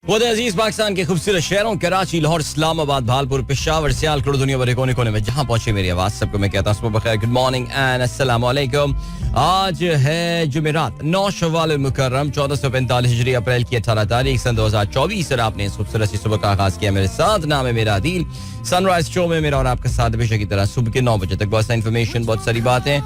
वो अजीज पाकिस्तान के खूबसूरत शहरों कराची, लाहौर, इस्लामाबाद, भालपुर, पेशावर, सियालकोट, दुनिया भर के कोने कोने में जहां पहुंचे मेरी आवाज सबको मैं कहता हूं सुबह बखैर, गुड मॉर्निंग एंड अस्सलाम वालेकुम। आज है जुमेरात 9 शव्वाल मुकर्रम 1445 हिजरी, अप्रैल की 18 तारीख सन 2024 और आपने इस खूबसूरत सी सुबह का आगाज किया मेरे साथ। नाम है मेरा आदिल। सनराइज शो में मेरा और आपका साथ हमेशा की तरह सुबह के 9 बजे तक बहुत सारी इन्फॉर्मेशन, बहुत सारी बातें,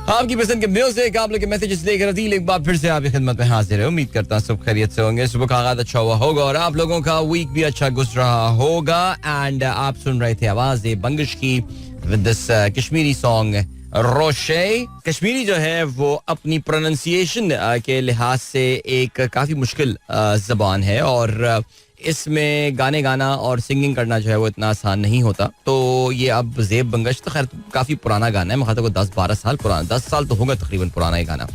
आपकी पसंद के म्यूजिक, आप लोग के मैसेजेस लेकर अदील एक बार फिर से आपकी खिदमत में हाजिर है। उम्मीद करता हूं सब खैरियत से होंगे, सुबह का आगाज अच्छा हुआ होगा और आप लोगों का वीक भी अच्छा गुजर रहा होगा। एंड आप सुन रहे थे आवाज बंगिश की with this Kashmiri song Roshe. Kashmiri जो है वो अपनी प्रोनाउंसिएशन के लिहाज से एक काफी मुश्किल जबान है और इसमें गाने गाना और सिंगिंग करना जो है वो इतना आसान नहीं होता। तो ये अब ज़ेब बंगश तो खैर काफ़ी पुराना गाना है, मतलब 10-12 साल पुराना, 10 साल तो होगा तकरीबन पुराना ये गाना।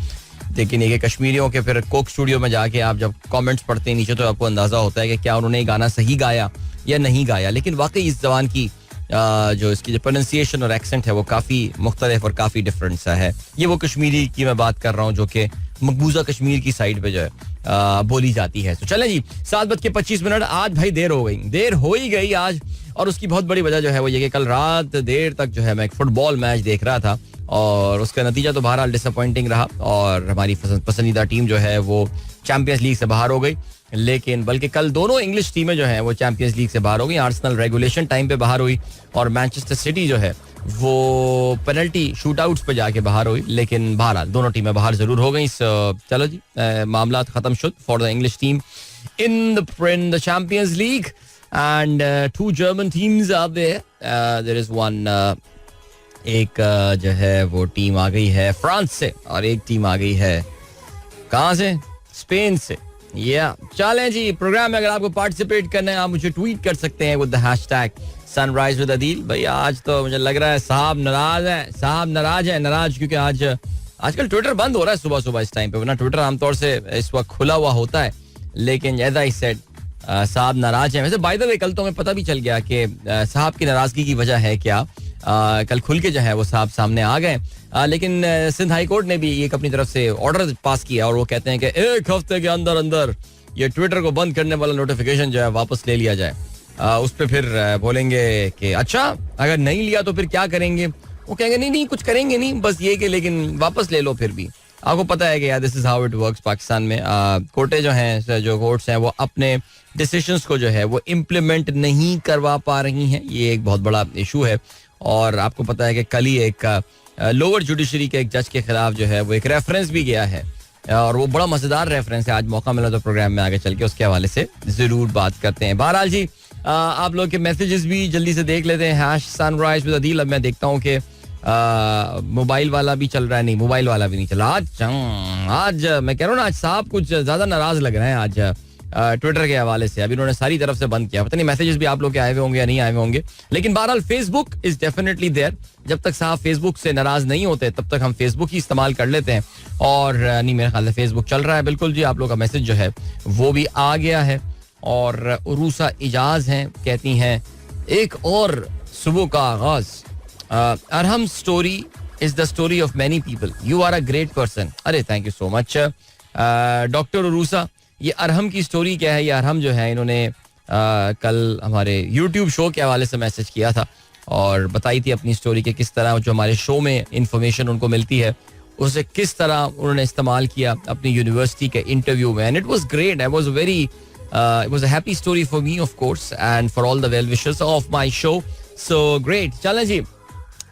लेकिन ये कश्मीरियों के फिर कोक स्टूडियो में जाके आप जब कमेंट्स पढ़ते हैं नीचे तो आपको अंदाज़ा होता है कि क्या उन्होंने ये गाना सही गाया या नहीं गाया। लेकिन वाकई इस जबान की जो इसकी जो प्रोनाउंसिएशन और एक्सेंट है वो काफ़ी मुख्तलिफ और काफ़ी डिफरेंट सा है। ये वो कश्मीरी की मैं बात कर रहा हूँ जो कि मकबूजा कश्मीर की साइड पे जो है बोली जाती है। तो चलें जी, 7:25। आज भाई देर हो ही गई आज, और उसकी बहुत बड़ी वजह जो है वो ये कि कल रात देर तक जो है मैं एक फुटबॉल मैच देख रहा था और उसका नतीजा तो बहरहाल डिसअपॉइंटिंग रहा और हमारी पसंदीदा टीम जो है वो चैंपियंस लीग से बाहर हो गई। लेकिन बल्कि कल दोनों इंग्लिश टीमें जो हैं वो चैंपियंस लीग से बाहर हो गई। आर्सेनल रेगुलेशन टाइम पे बाहर हुई और मैनचेस्टर सिटी जो है वो पेनल्टी शूटआउट्स पे जाके बाहर हुई। लेकिन बहरहाल दोनों टीमें बाहर जरूर हो गई। चलो जी, मामला खत्म शुद for the English team in the champions League and 2 German teams are there. There is one, एक जो है वो टीम आ गई है फ्रांस से और एक टीम आ गई है कहाँ से, स्पेन से। चलें जी, प्रोग्राम में अगर आपको पार्टिसिपेट करना है आप मुझे ट्वीट कर सकते हैं with the hashtag sunrise with Adeel. भाई आज तो मुझे लग रहा है साहब नाराज है क्योंकि आजकल ट्विटर बंद हो रहा है सुबह सुबह इस टाइम पे, वरना ट्विटर आमतौर से इस वक्त खुला हुआ होता है। लेकिन एज आई सेड साहब नाराज है। वैसे बाय द वे कल तो हमें पता भी चल गया कि साहब की नाराजगी की वजह है क्या। कल खुल के जो है वो साहब सामने आ गए। लेकिन सिंध हाई कोर्ट ने भी एक अपनी तरफ से ऑर्डर पास किया और वो कहते हैं कि 1 हफ्ते के अंदर अंदर ये ट्विटर को बंद करने वाला नोटिफिकेशन जो है वापस ले लिया जाए। उस पर फिर बोलेंगे कि अच्छा अगर नहीं लिया तो फिर क्या करेंगे। वो कहेंगे नहीं कुछ करेंगे नहीं, बस ये कि लेकिन वापस ले लो। फिर भी आपको पता है कि यार this is how it works Pakistan में। कोर्टें जो हैं, जो कोर्ट्स हैं, वो अपने डिसीजंस को जो है वो इम्प्लीमेंट नहीं करवा पा रही हैं। ये एक बहुत बड़ा इशू है और आपको पता है कि कल ही एक लोअर जुडिशरी के एक जज के खिलाफ जो है वो एक रेफरेंस भी गया है और वो बड़ा मजेदार रेफरेंस है। आज मौका मिला तो प्रोग्राम में आगे चल के उसके हवाले से जरूर बात करते हैं। बहरहाल जी, आप लोग के मैसेजेस भी जल्दी से देख लेते हैं। Sunrise with Adeel. अब मैं देखता हूँ कि मोबाइल वाला भी चल रहा है, नहीं मोबाइल वाला भी नहीं चला आज मैं कह रहा हूँ ना, आज साहब कुछ ज्यादा नाराज लग रहे हैं आज ट्विटर के हवाले से। अभी उन्होंने सारी तरफ से बंद किया, पता नहीं मैसेजेस भी आप लोग के आए हुए होंगे या नहीं आए हुए होंगे। लेकिन बहरहाल फेसबुक इज डेफिनेटली देयर। जब तक साहब फेसबुक से नाराज नहीं होते तब तक हम फेसबुक ही इस्तेमाल कर लेते हैं और नहीं, मेरे ख्याल से फेसबुक चल रहा है। बिल्कुल जी, आप लोग का मैसेज जो है वो भी आ गया है। और उरूसा इजाज हैं, कहती हैं एक और सुबह का आगाज। Arham story is the story of many people, you are a great person. अरे thank you so much doctor Urusa. ये अरहम की स्टोरी क्या है? ये अरहम जो है इन्होंने कल हमारे यूट्यूब शो के हवाले से मैसेज किया था और बताई थी अपनी स्टोरी के किस तरह जो हमारे शो में इंफॉर्मेशन उनको मिलती है उसे किस तरह उन्होंने इस्तेमाल किया अपनी यूनिवर्सिटी के इंटरव्यू में। And it was great, I was very it was a happy story for me of course and for all the well wishers of my show. So great. चलें जी,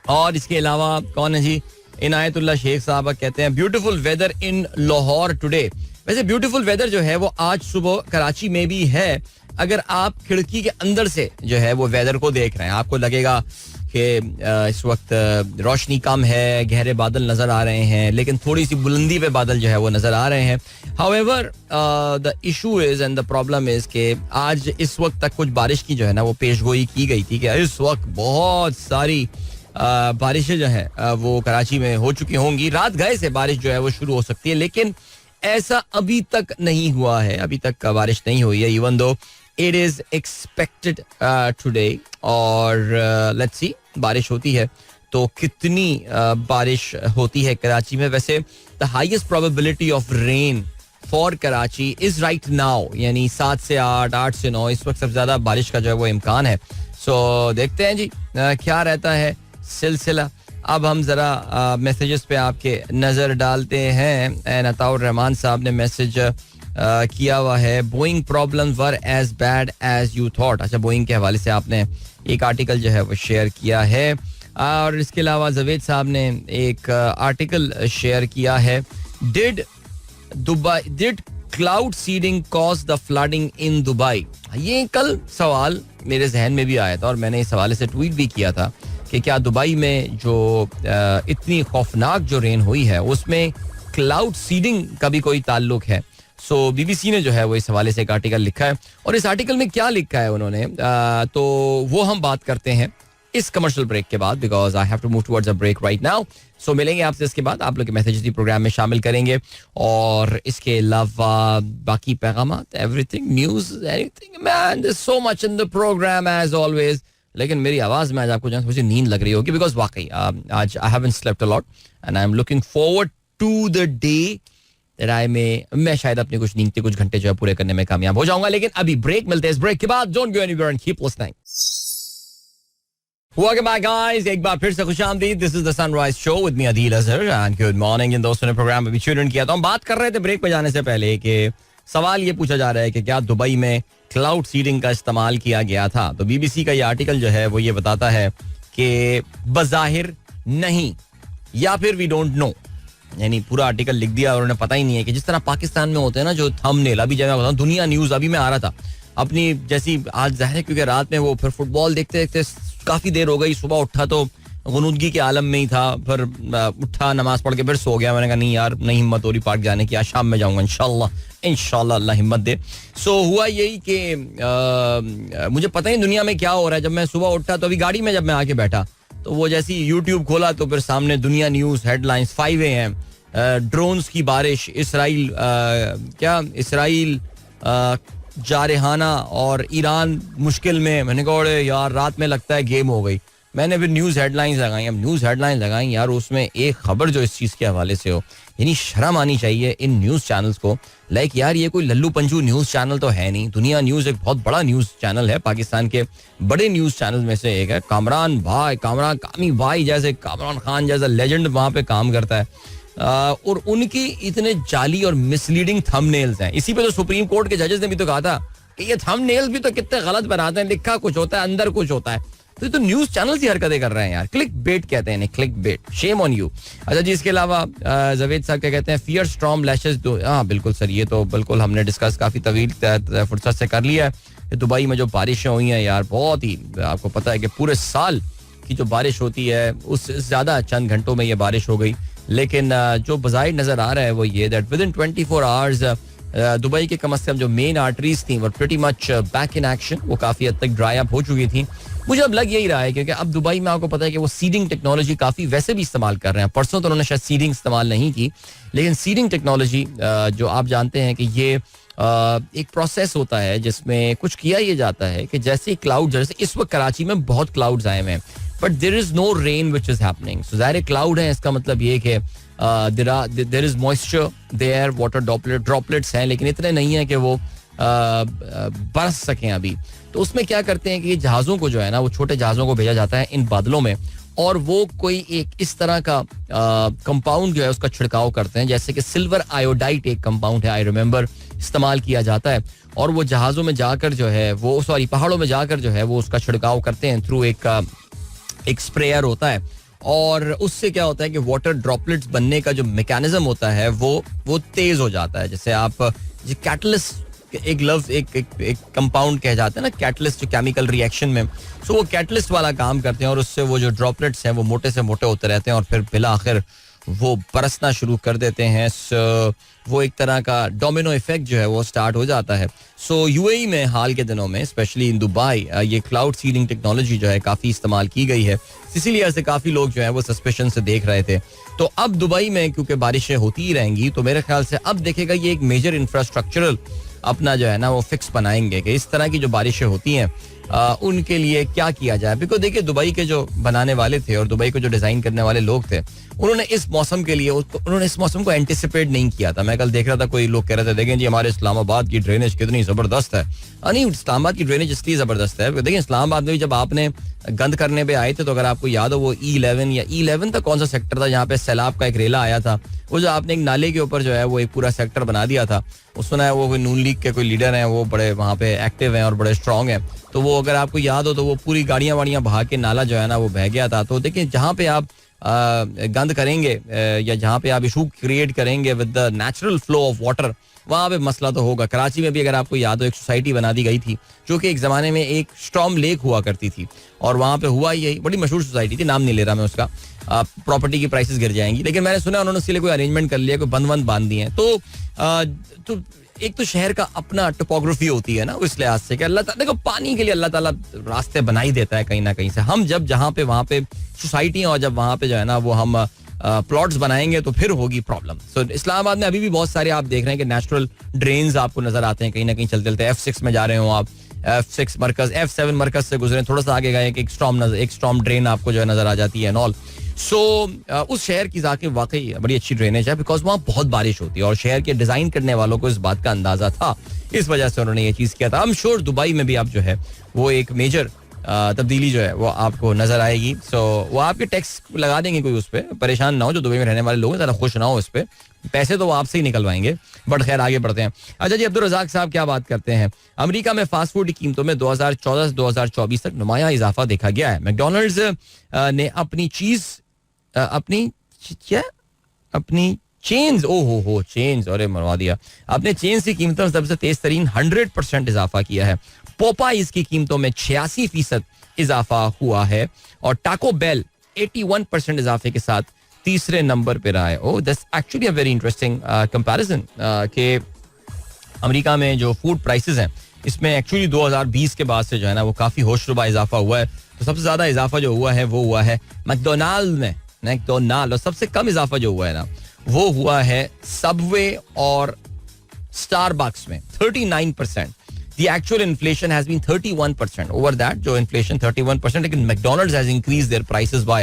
और इसके अलावा कौन है जी, इनायतुल्लाह शेख साहब कहते हैं ब्यूटीफुल वेदर इन लाहौर टुडे। वैसे ब्यूटीफुल वेदर जो है वो आज सुबह कराची में भी है। अगर आप खिड़की के अंदर से जो है वो वेदर को देख रहे हैं आपको लगेगा कि इस वक्त रोशनी कम है, गहरे बादल नजर आ रहे हैं, लेकिन थोड़ी सी बुलंदी पे बादल जो है वो नजर आ रहे हैं। However the issue is and the problem is कि आज इस वक्त तक कुछ बारिश की जो है ना वो पेशगोई की गई थी कि इस वक्त बहुत सारी बारिशें जो है वो कराची में हो चुकी होंगी। रात गए से बारिश जो है वो शुरू हो सकती है, लेकिन ऐसा अभी तक नहीं हुआ है, अभी तक बारिश नहीं हुई है, even though it is expected today. और लेट्स सी बारिश होती है तो कितनी बारिश होती है कराची में। वैसे the highest probability of rain for Karachi is right now, यानी 7 से 8, 8 से 9 इस वक्त सबसे ज्यादा बारिश का जो है वो इम्कान है. सो देखते हैं जी क्या रहता है सिलसिला. अब हम जरा मैसेजेस पे आपके नजर डालते हैं. अताउर रहमान साहब ने मैसेज किया हुआ है, Boeing problems were as bad as you thought. अच्छा, बोइंग के हवाले से आपने एक आर्टिकल जो है वो शेयर किया है. और इसके अलावा जवेद साहब ने एक आर्टिकल शेयर किया है, did cloud seeding cause the flooding in Dubai. ये कल सवाल मेरे जहन में भी आया था और मैंने इस हवाले से ट्वीट भी किया था कि क्या दुबई में जो इतनी खौफनाक जो रेन हुई है उसमें क्लाउड सीडिंग का भी कोई ताल्लुक है. सो बीबीसी ने जो है वो इस हवाले से एक आर्टिकल लिखा है और इस आर्टिकल में क्या लिखा है उन्होंने तो वो हम बात करते हैं इस कमर्शियल ब्रेक के बाद, because I have to move towards a break right now. So मिलेंगे आपसे इसके बाद. आप लोग के मैसेजेस भी प्रोग्राम में शामिल करेंगे और इसके अलावा बाकी पैगामात, everything, news, anything. Man there is so much in the programme as always. लेकिन मेरी आवाज में आज आपको थोड़ी सी नींद लग रही होगी बिकॉज वाकई आज I haven't slept a lot and I am looking forward to the day मैं शायद अपनी कुछ नींद के कुछ घंटे जो है पूरे करने में कामयाब हो जाऊंगा. लेकिन अभी ब्रेक मिलते हैं. इस ब्रेक के बाद don't go anywhere and keep listening. Welcome back guys, एक बार फिर से खुशामदीद. This is the sunrise show with me Adeel Azhar and good morning. इन दोस्तों ने प्रोग्राम अभी ट्यून किया तो हम बात कर रहे थे ब्रेक पे जाने से पहले कि सवाल ये पूछा जा रहा है कि क्या दुबई में क्लाउड सीडिंग का इस्तेमाल किया गया था. तो बीबीसी का ये आर्टिकल जो है वो ये बताता है कि बज़ाहिर नहीं या फिर वी डोंट नो, यानी पूरा आर्टिकल लिख दिया और उन्हें पता ही नहीं है कि जिस तरह पाकिस्तान में होते हैं ना जो थंबनेल. अभी जब मैं बताऊं दुनिया न्यूज अभी मैं आ रहा था अपनी जैसी आज जाहिर है क्योंकि रात में वो फिर फुटबॉल देखते देखते काफी देर हो गई. सुबह उठा तो गुनूदगी के आलम में ही था, फिर उठा नमाज पढ़ के फिर सो गया. मैंने कहा नहीं यार नहीं हिम्मत हो रही पार्क जाने की, आज शाम में जाऊंगा इंशाल्लाह अल्लाह हिम्मत दे. सो हुआ यही कि मुझे पता ही दुनिया में क्या हो रहा है. जब मैं सुबह उठा तो अभी गाड़ी में जब मैं आके बैठा तो वो जैसी यूट्यूब खोला तो फिर सामने दुनिया न्यूज हेडलाइंस 5 AM ड्रोन्स की बारिश, इसराइल जारहाना और ईरान मुश्किल में. मैंने कहा यार रात में लगता है गेम हो गई. मैंने फिर न्यूज़ हेडलाइंस लगाई. अब न्यूज़ हेडलाइंस लगाई यार उसमें एक खबर जो इस चीज़ के हवाले से हो, यानी शर्म आनी चाहिए इन न्यूज़ चैनल्स को. लाइक यार ये कोई लल्लू पंजू न्यूज़ चैनल तो है नहीं. दुनिया न्यूज़ एक बहुत बड़ा न्यूज़ चैनल है, पाकिस्तान के बड़े न्यूज़ चैनल में से एक है. कामरान कामी भाई जैसे कामरान खान जैसा लेजेंड वहाँ पे काम करता है और उनकी इतने जाली और मिसलीडिंग थंबनेल्स हैं. इसी पे तो सुप्रीम कोर्ट के जजेस ने भी तो कहा था कि ये थंबनेल्स भी तो कितने गलत बनाते हैं, लिखा कुछ होता है अंदर कुछ होता है. तो ये तो न्यूज चैनल्स ही हरकतें कर रहे हैं यार. क्लिक बेट कहते हैं, click bait, shame on you. अच्छा जी, इसके अलावा जवेद साहब क्या कहते हैं, फियर स्टॉर्म लैशेस. हाँ बिल्कुल सर, ये तो बिल्कुल हमने डिस्कस काफी तवील फुर्सत से कर लिया है. दुबई में जो बारिशें हुई हैं यार बहुत ही, आपको पता है कि पूरे साल की जो बारिश होती है उससे ज्यादा चंद घंटों में ये बारिश हो गई. लेकिन जो बज़ाहिर नजर आ रहा है वो ये that with in 24 hours Dubai के कम से कम जो मेन आर्टरीज थी वो pretty much back in action. वो काफी हद तक ड्राई अप हो चुकी थी. मुझे अब लग यही रहा है क्योंकि अब दुबई में आपको पता है कि वो सीडिंग टेक्नोलॉजी काफी वैसे भी इस्तेमाल कर रहे हैं. परसों तो उन्होंने शायद सीडिंग इस्तेमाल नहीं की, लेकिन सीडिंग टेक्नोलॉजी जो आप जानते हैं कि ये एक प्रोसेस होता है जिसमें कुछ किया ये जाता है कि जैसे क्लाउड, जैसे इस वक्त कराची में बहुत क्लाउड्स आए हुए हैं but there is no rain which is happening. So ज़ाहिर क्लाउड है, इसका मतलब ये कि there is moisture there, water droplets हैं, लेकिन इतने नहीं है कि वो बरस सकें अभी. तो उसमें क्या करते हैं कि जहाज़ों को जो है ना, वो छोटे जहाज़ों को भेजा जाता है इन बादलों में और वो कोई एक इस तरह का कंपाउंड जो है उसका छिड़काव करते हैं, जैसे कि सिल्वर आयोडाइट एक कंपाउंड है, आई रिमेंबर, इस्तेमाल किया जाता है. और वो जहाज़ों में जाकर जो है वो पहाड़ों में जाकर जो है वो उसका छिड़काव करते हैं थ्रू एक स्प्रेयर होता है. और उससे क्या होता है कि वाटर ड्रॉपलेट्स बनने का जो मैकेनिज्म होता है वो तेज हो जाता है. जैसे आप कैटलिस्ट, एक लफ्ज एक कंपाउंड कह जाते हैं ना कैटलिस्ट, जो केमिकल रिएक्शन में, सो वो कैटलिस्ट वाला काम करते हैं और उससे वो जो ड्रॉपलेट्स हैं वो मोटे से मोटे होते रहते हैं और फिर बिला आखिर वो बरसना शुरू कर देते हैं. वो एक तरह का डोमिनो इफेक्ट जो है वो स्टार्ट हो जाता है. सो यूएई में हाल के दिनों में स्पेशली इन दुबई ये क्लाउड सीडिंग टेक्नोलॉजी जो है काफ़ी इस्तेमाल की गई है. इसीलिए ऐसे काफ़ी लोग जो है वो सस्पेशन से देख रहे थे. तो अब दुबई में क्योंकि बारिशें होती ही रहेंगी तो मेरे ख्याल से अब देखेगा ये एक मेजर इंफ्रास्ट्रक्चरल अपना जो है ना वो फिक्स बनाएंगे कि इस तरह की जो बारिशें होती हैं उनके लिए क्या किया जाए. बिकॉज देखिए दुबई के जो बनाने वाले थे और दुबई को जो डिजाइन करने वाले लोग थे, उन्होंने इस मौसम के लिए उन्होंने इस मौसम को एंटिसिपेट नहीं किया था. मैं कल देख रहा था कोई लोग कह रहे थे देखें जी हमारे इस्लामाबाद की ड्रेनेज कितनी जबरदस्त है. नहीं, इस्लामाबाद की ड्रेनेज इसलिए जबरदस्त है. देखिए इस्लामाबाद में भी जब आपने गंद करने पे आए थे तो अगर आपको याद हो वो E11 या E11 तक कौन सा सेक्टर था जहाँ पे सैलाब का एक रेला आया था, वो जो आपने एक नाले के ऊपर जो है वो एक पूरा सेक्टर बना दिया था. सुना है वो कोई नून लीग के कोई लीडर हैं, वो बड़े वहाँ पे एक्टिव हैं और बड़े स्ट्रांग हैं. तो वो अगर आपको याद हो तो वो पूरी गाड़ियां वाड़ियां भाग के नाला जो है ना वो बह गया था. तो देखिए जहाँ पे आप गंद करेंगे या जहाँ पे आप इशू क्रिएट करेंगे with the natural flow of water, वहाँ पे मसला तो होगा. कराची में भी अगर आपको याद हो एक सोसाइटी बना दी गई थी जो कि एक जमाने में एक स्टॉर्म लेक हुआ करती थी और वहाँ पे हुआ यही, बड़ी मशहूर सोसाइटी थी, नाम नहीं ले रहा मैं उसका. प्रॉपर्टी की प्राइसेस गिर जाएंगी, लेकिन मैंने सुना उन्होंने उसके लिए कोई अरेंजमेंट कर लिया, कोई बंद बांध दिए हैं. तो एक तो शहर का अपना टोपोग्राफी होती है ना, उस लिहाज से कि अल्लाह ताला देखो पानी के लिए अल्लाह ताला रास्ते बना ही देता है कहीं ना कहीं से. हम जब जहाँ पे वहाँ पे सोसाइटियाँ और जब वहाँ पे जो है ना वो हम प्लॉट्स बनाएंगे तो फिर होगी प्रॉब्लम. सो इस्लामाबाद में अभी भी बहुत सारे आप देख रहे हैं कि नेचुरल ड्रेन्स आपको नजर आते हैं कहीं ना कहीं चलते चलते. F6 में जा रहे हो आप, F6 मरकज, F7 मरकज से गुजरे, थोड़ा सा आगे गए एक स्टॉर्म ड्रेन आपको जो है नजर आ जाती है ऑल. सो उस शहर की जाके वाकई बड़ी अच्छी ड्रेनेज है बिकॉज वहाँ बहुत बारिश होती है और शहर के डिजाइन करने वालों को इस बात का अंदाजा था, इस वजह से उन्होंने ये चीज किया था. आई एम श्योर दुबई में भी आप जो है वो एक मेजर तब्दीली जो है वो आपको नजर आएगी. सो वो आपके टैक्स लगा देंगे, कोई उस पर परेशान ना हो. जो दुबई में रहने वाले लोग हैं ज़रा खुश ना हो इस पर, पैसे तो वो आपसे ही निकलवाएंगे. बट खैर आगे बढ़ते हैं. अच्छा जी, अब्दुल रज़ाक साहब क्या बात करते हैं. अमेरिका में फास्ट फूड की कीमतों में 2014 से 2024 तक नुमाया इजाफा देखा गया है. मैकडॉनल्ड्स ने अपनी चेन्स चेन्स अरे मरवा दिया, अपने चेन्स की कीमतों में सबसे तेज तरीन 100% इजाफा किया है. पोपाइज की कीमतों में 86% इजाफा हुआ है और टाको बेल 81% इजाफे के साथ तीसरे नंबर पे रहा है. Oh that's actually a very interesting comparison कि अमेरिका में जो फूड प्राइसेस हैं इसमें एक्चुअली 2020 के बाद से जो है ना वो काफी होशरुबा इजाफा हुआ है. तो सबसे ज्यादा इजाफा जो हुआ है वो हुआ है मैकडोनाल्ड में, और सबसे कम इजाफा जो हुआ है ना वो हुआ है सबवे और स्टारबक्स में 39%. The actual inflation has been 31%. Over that, जो inflation 31%, लेकिन McDonald's has increased their prices by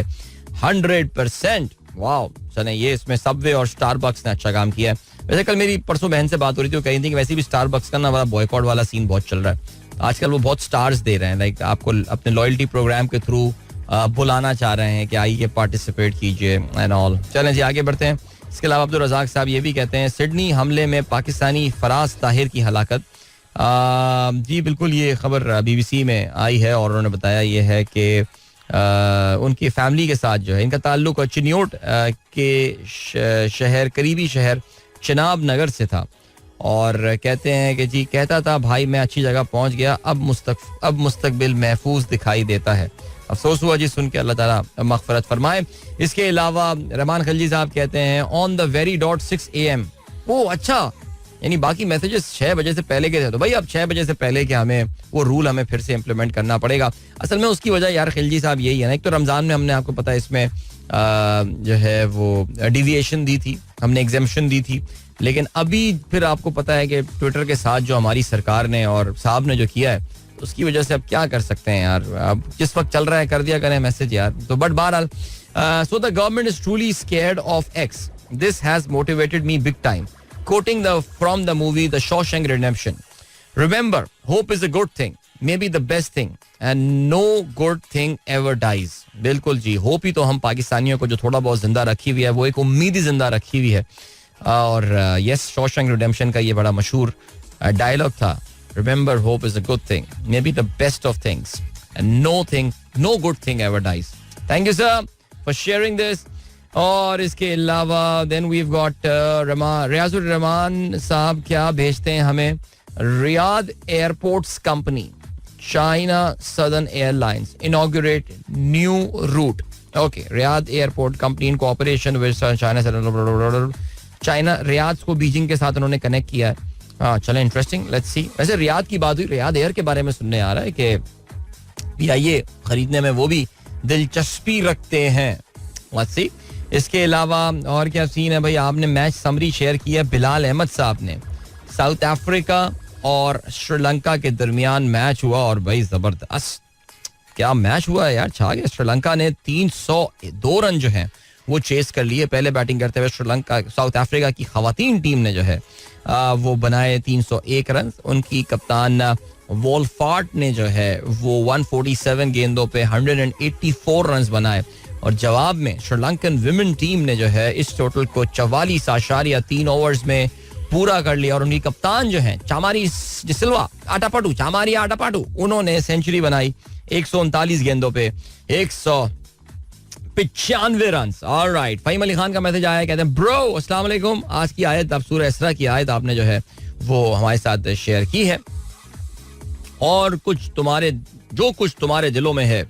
100%. Wow, चलें ये इसमें सबवे और स्टारबक्स ने अच्छा काम किया है. वैसे कल मेरी परसों बहन से बात हो रही थी, वो कह रही थी कि वैसे भी स्टारबक्स का ना बड़ा बॉयकॉट वाला सीन बहुत चल रहा है आजकल. वो बहुत स्टार्स दे रहे हैं, लाइक आपको अपने लॉयल्टी प्रोग्राम के थ्रू बुलाना चाह रहे हैं कि आइए पार्टिसिपेट कीजिए एंड ऑल. चलें जी आगे बढ़ते हैं. इसके अलावा अब्दुल रज़ाक साहब ये भी कहते हैं सिडनी हमले में पाकिस्तानी फराज ताहिर की हलाकत. जी बिल्कुल, ये खबर BBC में आई है और उन्होंने बताया ये है कि उनकी फैमिली के साथ जो है इनका ताल्लुक चिन्योट के शहर, करीबी शहर चिनाब नगर से था और कहते हैं कि जी कहता था भाई मैं अच्छी जगह पहुंच गया, अब मुस्तकबिल महफूज दिखाई देता है. अफसोस हुआ जी सुन के, अल्लाह ताला मगफरत फरमाए. इसके अलावा रहमान खलजी साहब कहते हैं on the very dot 6 AM. ओह अच्छा, यानी बाकी मैसेजेस 6 बजे से पहले के थे. तो भाई अब 6 बजे से पहले के हमें वो रूल हमें फिर से इम्प्लीमेंट करना पड़ेगा. असल में उसकी वजह यार खिलजी साहब यही है ना, एक तो रमजान में हमने आपको पता है इसमें जो है वो डिविएशन दी थी, हमने एग्जेम्पशन दी थी, लेकिन अभी फिर आपको पता है कि ट्विटर के साथ जो हमारी सरकार ने और साहब ने जो किया है उसकी वजह से अब क्या कर सकते हैं यार. अब जिस वक्त चल रहा है कर दिया करें मैसेज यार. तो बट बहरहाल so the government is truly scared of x. This has motivated me big time. Quoting from the movie The Shawshank Redemption. Remember, hope is a good thing, maybe the best thing, and no good thing ever dies. बिल्कुल जी, hope ही तो हम पाकिस्तानियों को जो थोड़ा बहुत जिंदा रखी हुई है वो एक उम्मीद ही जिंदा रखी हुई है. और यस, शॉशैंक रिडेम्पशन का ये बड़ा मशहूर डायलॉग था. Remember, hope is a good thing, maybe the best of things, and no good thing ever dies. Thank you sir for sharing this. और इसके अलावा then we have got Riazur Rahman साहब क्या भेजते हैं हमें. Riyadh airports company China Southern Airlines inaugurate new route. Okay, Riyadh airport company in cooperation with China, Riyadh को Beijing के साथ उन्होंने कनेक्ट किया है. हाँ चलें, इंटरेस्टिंग, लेट्स सी. वैसे रियाद की बात हुई, रियाद एयर के बारे में सुनने आ रहा है कि ये खरीदने में वो भी दिलचस्पी रखते हैं. Let's see. इसके अलावा और क्या सीन है भाई. आपने मैच समरी शेयर किया बिलाल अहमद साहब ने. साउथ अफ्रीका और श्रीलंका के दरमियान मैच हुआ और भाई जबरदस्त क्या मैच हुआ है यार. छा गया श्रीलंका ने 302 रन जो हैं वो चेस कर लिए. पहले बैटिंग करते हुए श्रीलंका साउथ अफ्रीका की खवातीन टीम ने जो है वो बनाए 301 रन. उनकी कप्तान वोल्फार्ट ने जो है वो 147 गेंदों पे 184 रन बनाए और जवाब में श्रीलंकन विमेन टीम ने जो है इस टोटल को 44.3 ओवर्स में पूरा कर लिया. और उनकी कप्तान जो है चामारी डिसिल्वा चामारी आटापाटू उन्होंने सेंचुरी बनाई 139 गेंदों पे 195 रन. ऑलराइट, फहीम अली खान का मैसेज आया, कहते हैं ब्रो अस्सलाम वालेकुम, आज की आयत आप सूरह इसरा की आयत आपने जो है वो हमारे साथ शेयर की है और कुछ तुम्हारे दिलों में है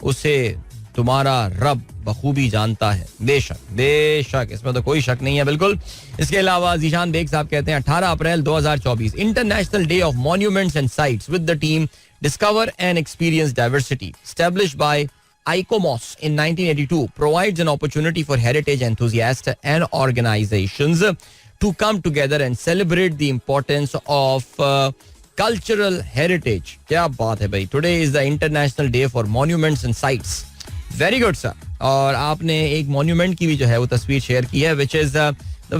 उसे तुम्हारा रब बखूबी जानता है. बेशक इसमें तो कोई शक नहीं है बिल्कुल. इसके अलावा जीशान बेग साहब कहते हैं 18 अप्रैल 2024 international day of monuments and sites with the team discover and experience diversity established bye ICOMOS in 1982 provides an opportunity for heritage enthusiasts and organizations to come together and celebrate the importance of cultural heritage. क्या बात है भाई. Today is the International Day for Monuments and Sites. Very good sir. और आपने एक monument की भी जो है वो तस्वीर शेयर की है which is the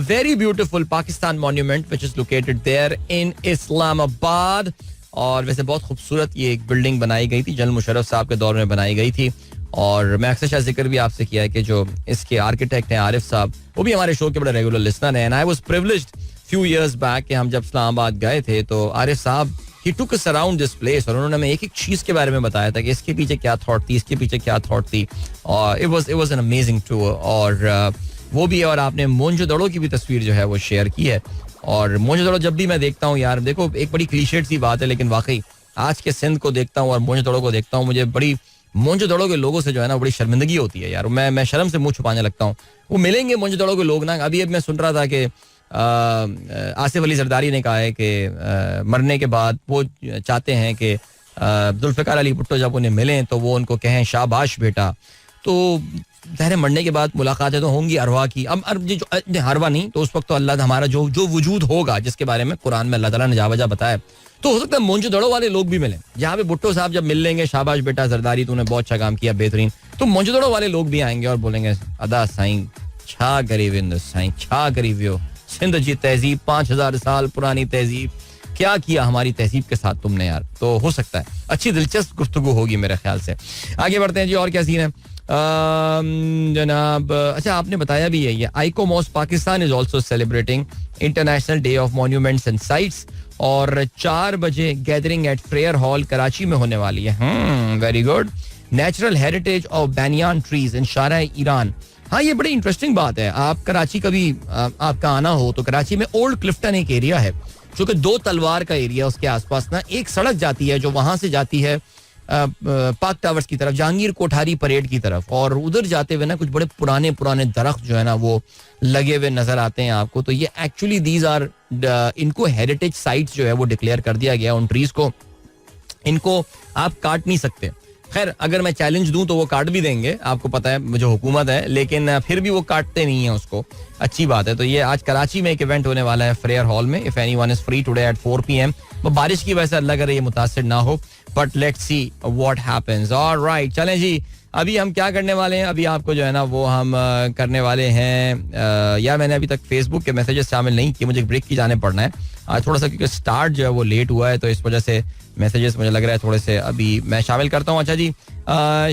very beautiful Pakistan monument which is located there in Islamabad. और वैसे बहुत खूबसूरत ये एक बिल्डिंग बनाई गई थी, जनरल मुशर्रफ साहब के दौर में बनाई गई थी. और मैं अक्सर जिक्र भी आपसे किया है कि जो इसके आर्किटेक्ट हैं आरिफ साहब, वो भी हमारे शो के बड़े रेगुलर लिसनर हैं. And I was privileged few years back कि हम जब इस्लामाबाद गए थे तो आरिफ साहब ही टुक अस अराउंड दिस प्लेस और उन्होंने हमें एक एक चीज के बारे में बताया था कि इसके पीछे क्या थॉट थी, इसके पीछे क्या थॉट थी. और it was an amazing tour. और वो भी है. और आपने मोहनजोदड़ो की भी तस्वीर जो है वो शेयर की है. और मोहनजोदड़ो जब भी मैं देखता हूँ यार, देखो एक बड़ी क्लीशेड सी बात है लेकिन वाकई आज के सिंध को देखता हूँ और मोहनजोदड़ो को देखता हूँ, मुझे बड़ी मोहनजोदड़ो के लोगों से जो है ना बड़ी शर्मिंदगी होती है यार. मैं शर्म से मुंह छुपाने लगता हूँ. वो मिलेंगे मोहनजोदड़ो के लोग ना. अभी मैं सुन रहा था कि आसिफ अली जरदारी ने कहा है कि मरने के बाद वो चाहते हैं कि जुल्फ़िकार अली भुट्टो जब उन्हें मिलें तो वो उनको कहें शाबाश बेटा. तो ज़ाहिर मरने के बाद मुलाकातें तो होंगी अरवा की. अब जो अरवा नहीं तो उस वक्त तो अल्लाह हमारा जो वजूद होगा जिसके बारे में कुरान में अल्लाह ताला ने जा वजह बताया, तो हो सकता है मोहनजोदड़ो वाले लोग भी मिलें. जहाँ पे भुट्टो साहब जब मिल लेंगे शाबाश बेटा जरदारी तूने बहुत अच्छा काम किया बेहतरीन, तो मोहनजोदड़ो वाले लोग भी आएंगे और बोलेंगे अदा साईं छा गरीब साईं छा गरीबियो सिंध जी तहजीब 5000 साल पुरानी तहजीब, क्या किया हमारी तहजीब के साथ तुमने यार. तो हो सकता है अच्छी दिलचस्प गुफ्तगू होगी मेरे ख्याल से. आगे बढ़ते हैं जी. और क्या सीन है जनाब. अच्छा आपने बताया भी है ये ICOMOS Pakistan is also celebrating international day of monuments and sites और 4 बजे gathering at Frere hall Karachi में होने वाली है. Very good. Natural heritage of banyan trees in Shahra Iran. हाँ ये बड़ी इंटरेस्टिंग बात है. आप कराची कभी आपका आना हो तो कराची में ओल्ड क्लिफ्टन एक एरिया है जो कि 2 तलवार का एरिया. उसके आसपास ना एक सड़क जाती है जो वहां से जाती है पाक टावर्स की तरफ, जहांगीर कोठारी परेड की तरफ. और उधर जाते हुए ना कुछ बड़े पुराने दरख्त जो है ना वो लगे हुए नजर आते हैं आपको. तो ये एक्चुअली दीज आर इनको हेरिटेज साइट्स जो है वो डिक्लेयर कर दिया गया. उन ट्रीज को इनको आप काट नहीं सकते. खैर अगर मैं चैलेंज दूं तो वो काट भी देंगे, आपको पता है जो हुकूमत है, लेकिन फिर भी वो काटते नहीं है उसको. अच्छी बात है. तो ये आज कराची में एक इवेंट होने वाला है फ्रेयर हॉल में. If anyone is free today at 4 PM. बारिश की वजह से अल्लाह करे ये मुतासिर ना हो, but let's see what happens. Alright चलें जी. अभी हम क्या करने वाले हैं, अभी आपको जो है ना वो हम करने वाले हैं यार मैंने अभी तक फेसबुक के मैसेजेस शामिल नहीं किए, मुझे ब्रेक की जाने पड़ना है आज थोड़ा सा क्योंकि स्टार्ट जो है वो लेट हुआ है तो इस वजह से मैसेजेस मुझे लग रहा है थोड़े से अभी मैं शामिल करता हूँ. अच्छा जी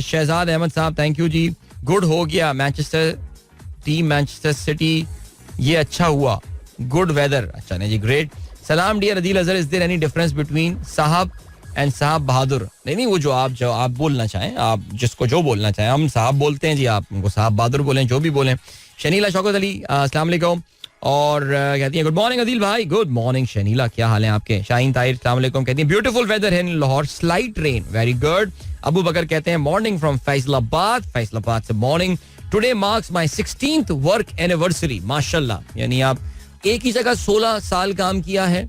शहजाद अहमद साहब थैंक यू जी. गुड हो गया मैनचेस्टर सिटी ये अच्छा हुआ. Good weather. अच्छा नहीं जी ग्रेट. सलाम dear Adeel Azhar. Is there any difference between साहब एंड साहब बहादुर? नहीं वो जो आप बोलना चाहें, आप जिसको जो बोलना चाहें. हम साहब बोलते हैं जी, आप उनको साहब बहादुर बोलें, जो भी बोलें. शनीला शौकत अली अस्सलाम वालेकुम और कहती हैं गुड मॉर्निंग अदील भाई. गुड मॉर्निंग शनीला, क्या हाल है आपके? शाहीन ताहिर अस्सलाम वालेकुम कहती हैं ब्यूटीफुल वेदर है in Lahore, slight rain. Very good. Abu Bakar कहते हैं मॉर्निंग फ्रॉम फैसलाबाद से morning. Today marks my 16th work anniversary. माशाल्लाह, यानी आप एक ही जगह 16 साल काम किया है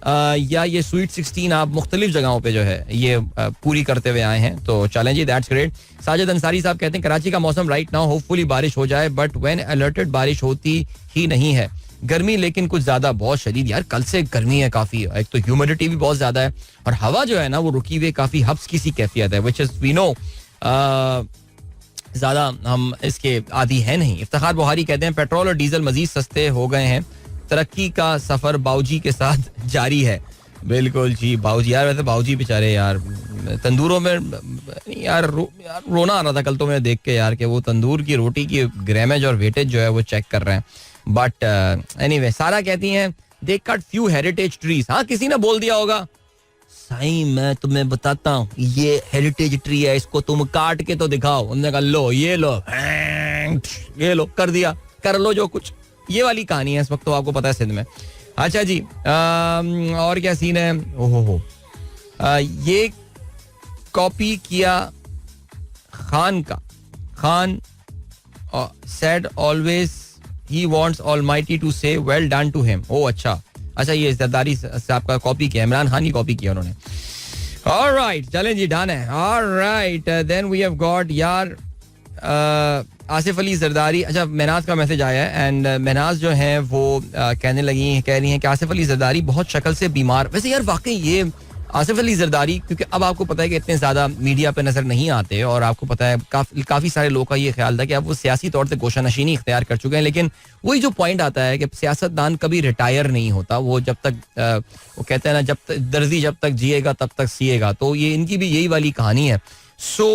या ये स्वीट 16 आप मुख्तलिफ जगहों पे जो है ये पूरी करते हुए आए हैं. तो चलें जी दैट्स ग्रेट. साजिद अंसारी साहब कहते हैं कराची का मौसम राइट नाउ होपफुली बारिश हो जाए बट व्हेन अलर्टेड बारिश होती ही नहीं है. गर्मी लेकिन कुछ ज्यादा बहुत शदीद यार, कल से गर्मी है काफी, एक तो ह्यूमिडिटी भी बहुत ज्यादा है और हवा जो है ना वो रुकी हुई काफी हब्स की सी कैफियत है, विच इज वी नो ज्यादा हम इसके आदी है नहीं. इफ्तिखार बुहारी कहते हैं पेट्रोल और डीजल मजीद सस्ते हो गए हैं, तरक्की का सफर बाऊजी के साथ जारी है. बिल्कुल जी बाऊजी यार, वैसे बाऊजी बेचारे यार तंदूरों में यार रोना आ रहा था कल तो मैं देख के यार कि वो तंदूर की रोटी की ग्रामेज और वेटेज जो है वो चेक कर रहे हैं. बट एनीवे सारा कहती हैं दे कट फ्यू हेरिटेज ट्रीज. हाँ किसी ने बोल दिया होगा साईं मैं तुम्हें बताता हूँ ये हेरिटेज ट्री है, इसको तुम काट के तो दिखाओ. उन्होंने कहा लो ये लो कर दिया, कर लो जो कुछ. ये वाली कहानी है इस वक्त तो आपको पता है सिंध में. अच्छा जी और क्या सीन है. ओहो ये कॉपी किया खान का. Khan said always he wants almighty to say well done to him. ओ अच्छा ये जरदारी साहब का कॉपी किया, इमरान खान की कॉपी किया उन्होंने. ऑलराइट चलें जी डन है. Alright then we have got यार आसिफ अली जरदारी. अच्छा महनाज का मैसेज आया है एंड महनाज जो है वो कह रही हैं कि आसिफ अली जरदारी बहुत शक्ल से बीमार. वैसे यार वाकई ये आसिफ अली जरदारी क्योंकि अब आपको पता है कि इतने ज्यादा मीडिया पे नजर नहीं आते और आपको पता है काफी सारे लोगों का ये ख्याल था कि अब वो सियासी तौर से गोशानशीनी इख्तियार कर चुके हैं. लेकिन वही जो पॉइंट आता है कि सियासतदान कभी रिटायर नहीं होता, वो जब तक वो कहते हैं ना जब तक दर्जी जब तक जिएगा तब तक सिएगा, तो ये इनकी भी यही वाली कहानी है. सो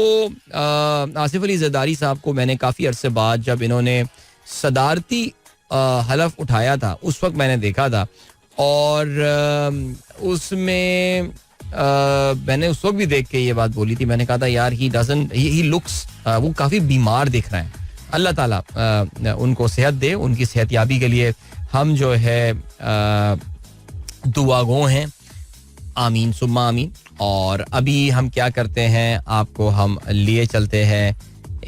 आसिफ अली जरदारी साहब को मैंने काफी अरसे बाद जब इन्होंने सदारती हलफ उठाया था उस वक्त मैंने देखा था और उसमें मैंने उस वक्त भी देख के ये बात बोली थी. मैंने कहा था यार ही लुक्स वो काफी बीमार दिख रहे हैं. अल्लाह ताला उनको सेहत दे, उनकी सेहतयाबी के लिए हम जो है दुआगो हैं. आमीन सुम्मा आमीन. और अभी हम क्या करते हैं, आपको हम लिए चलते हैं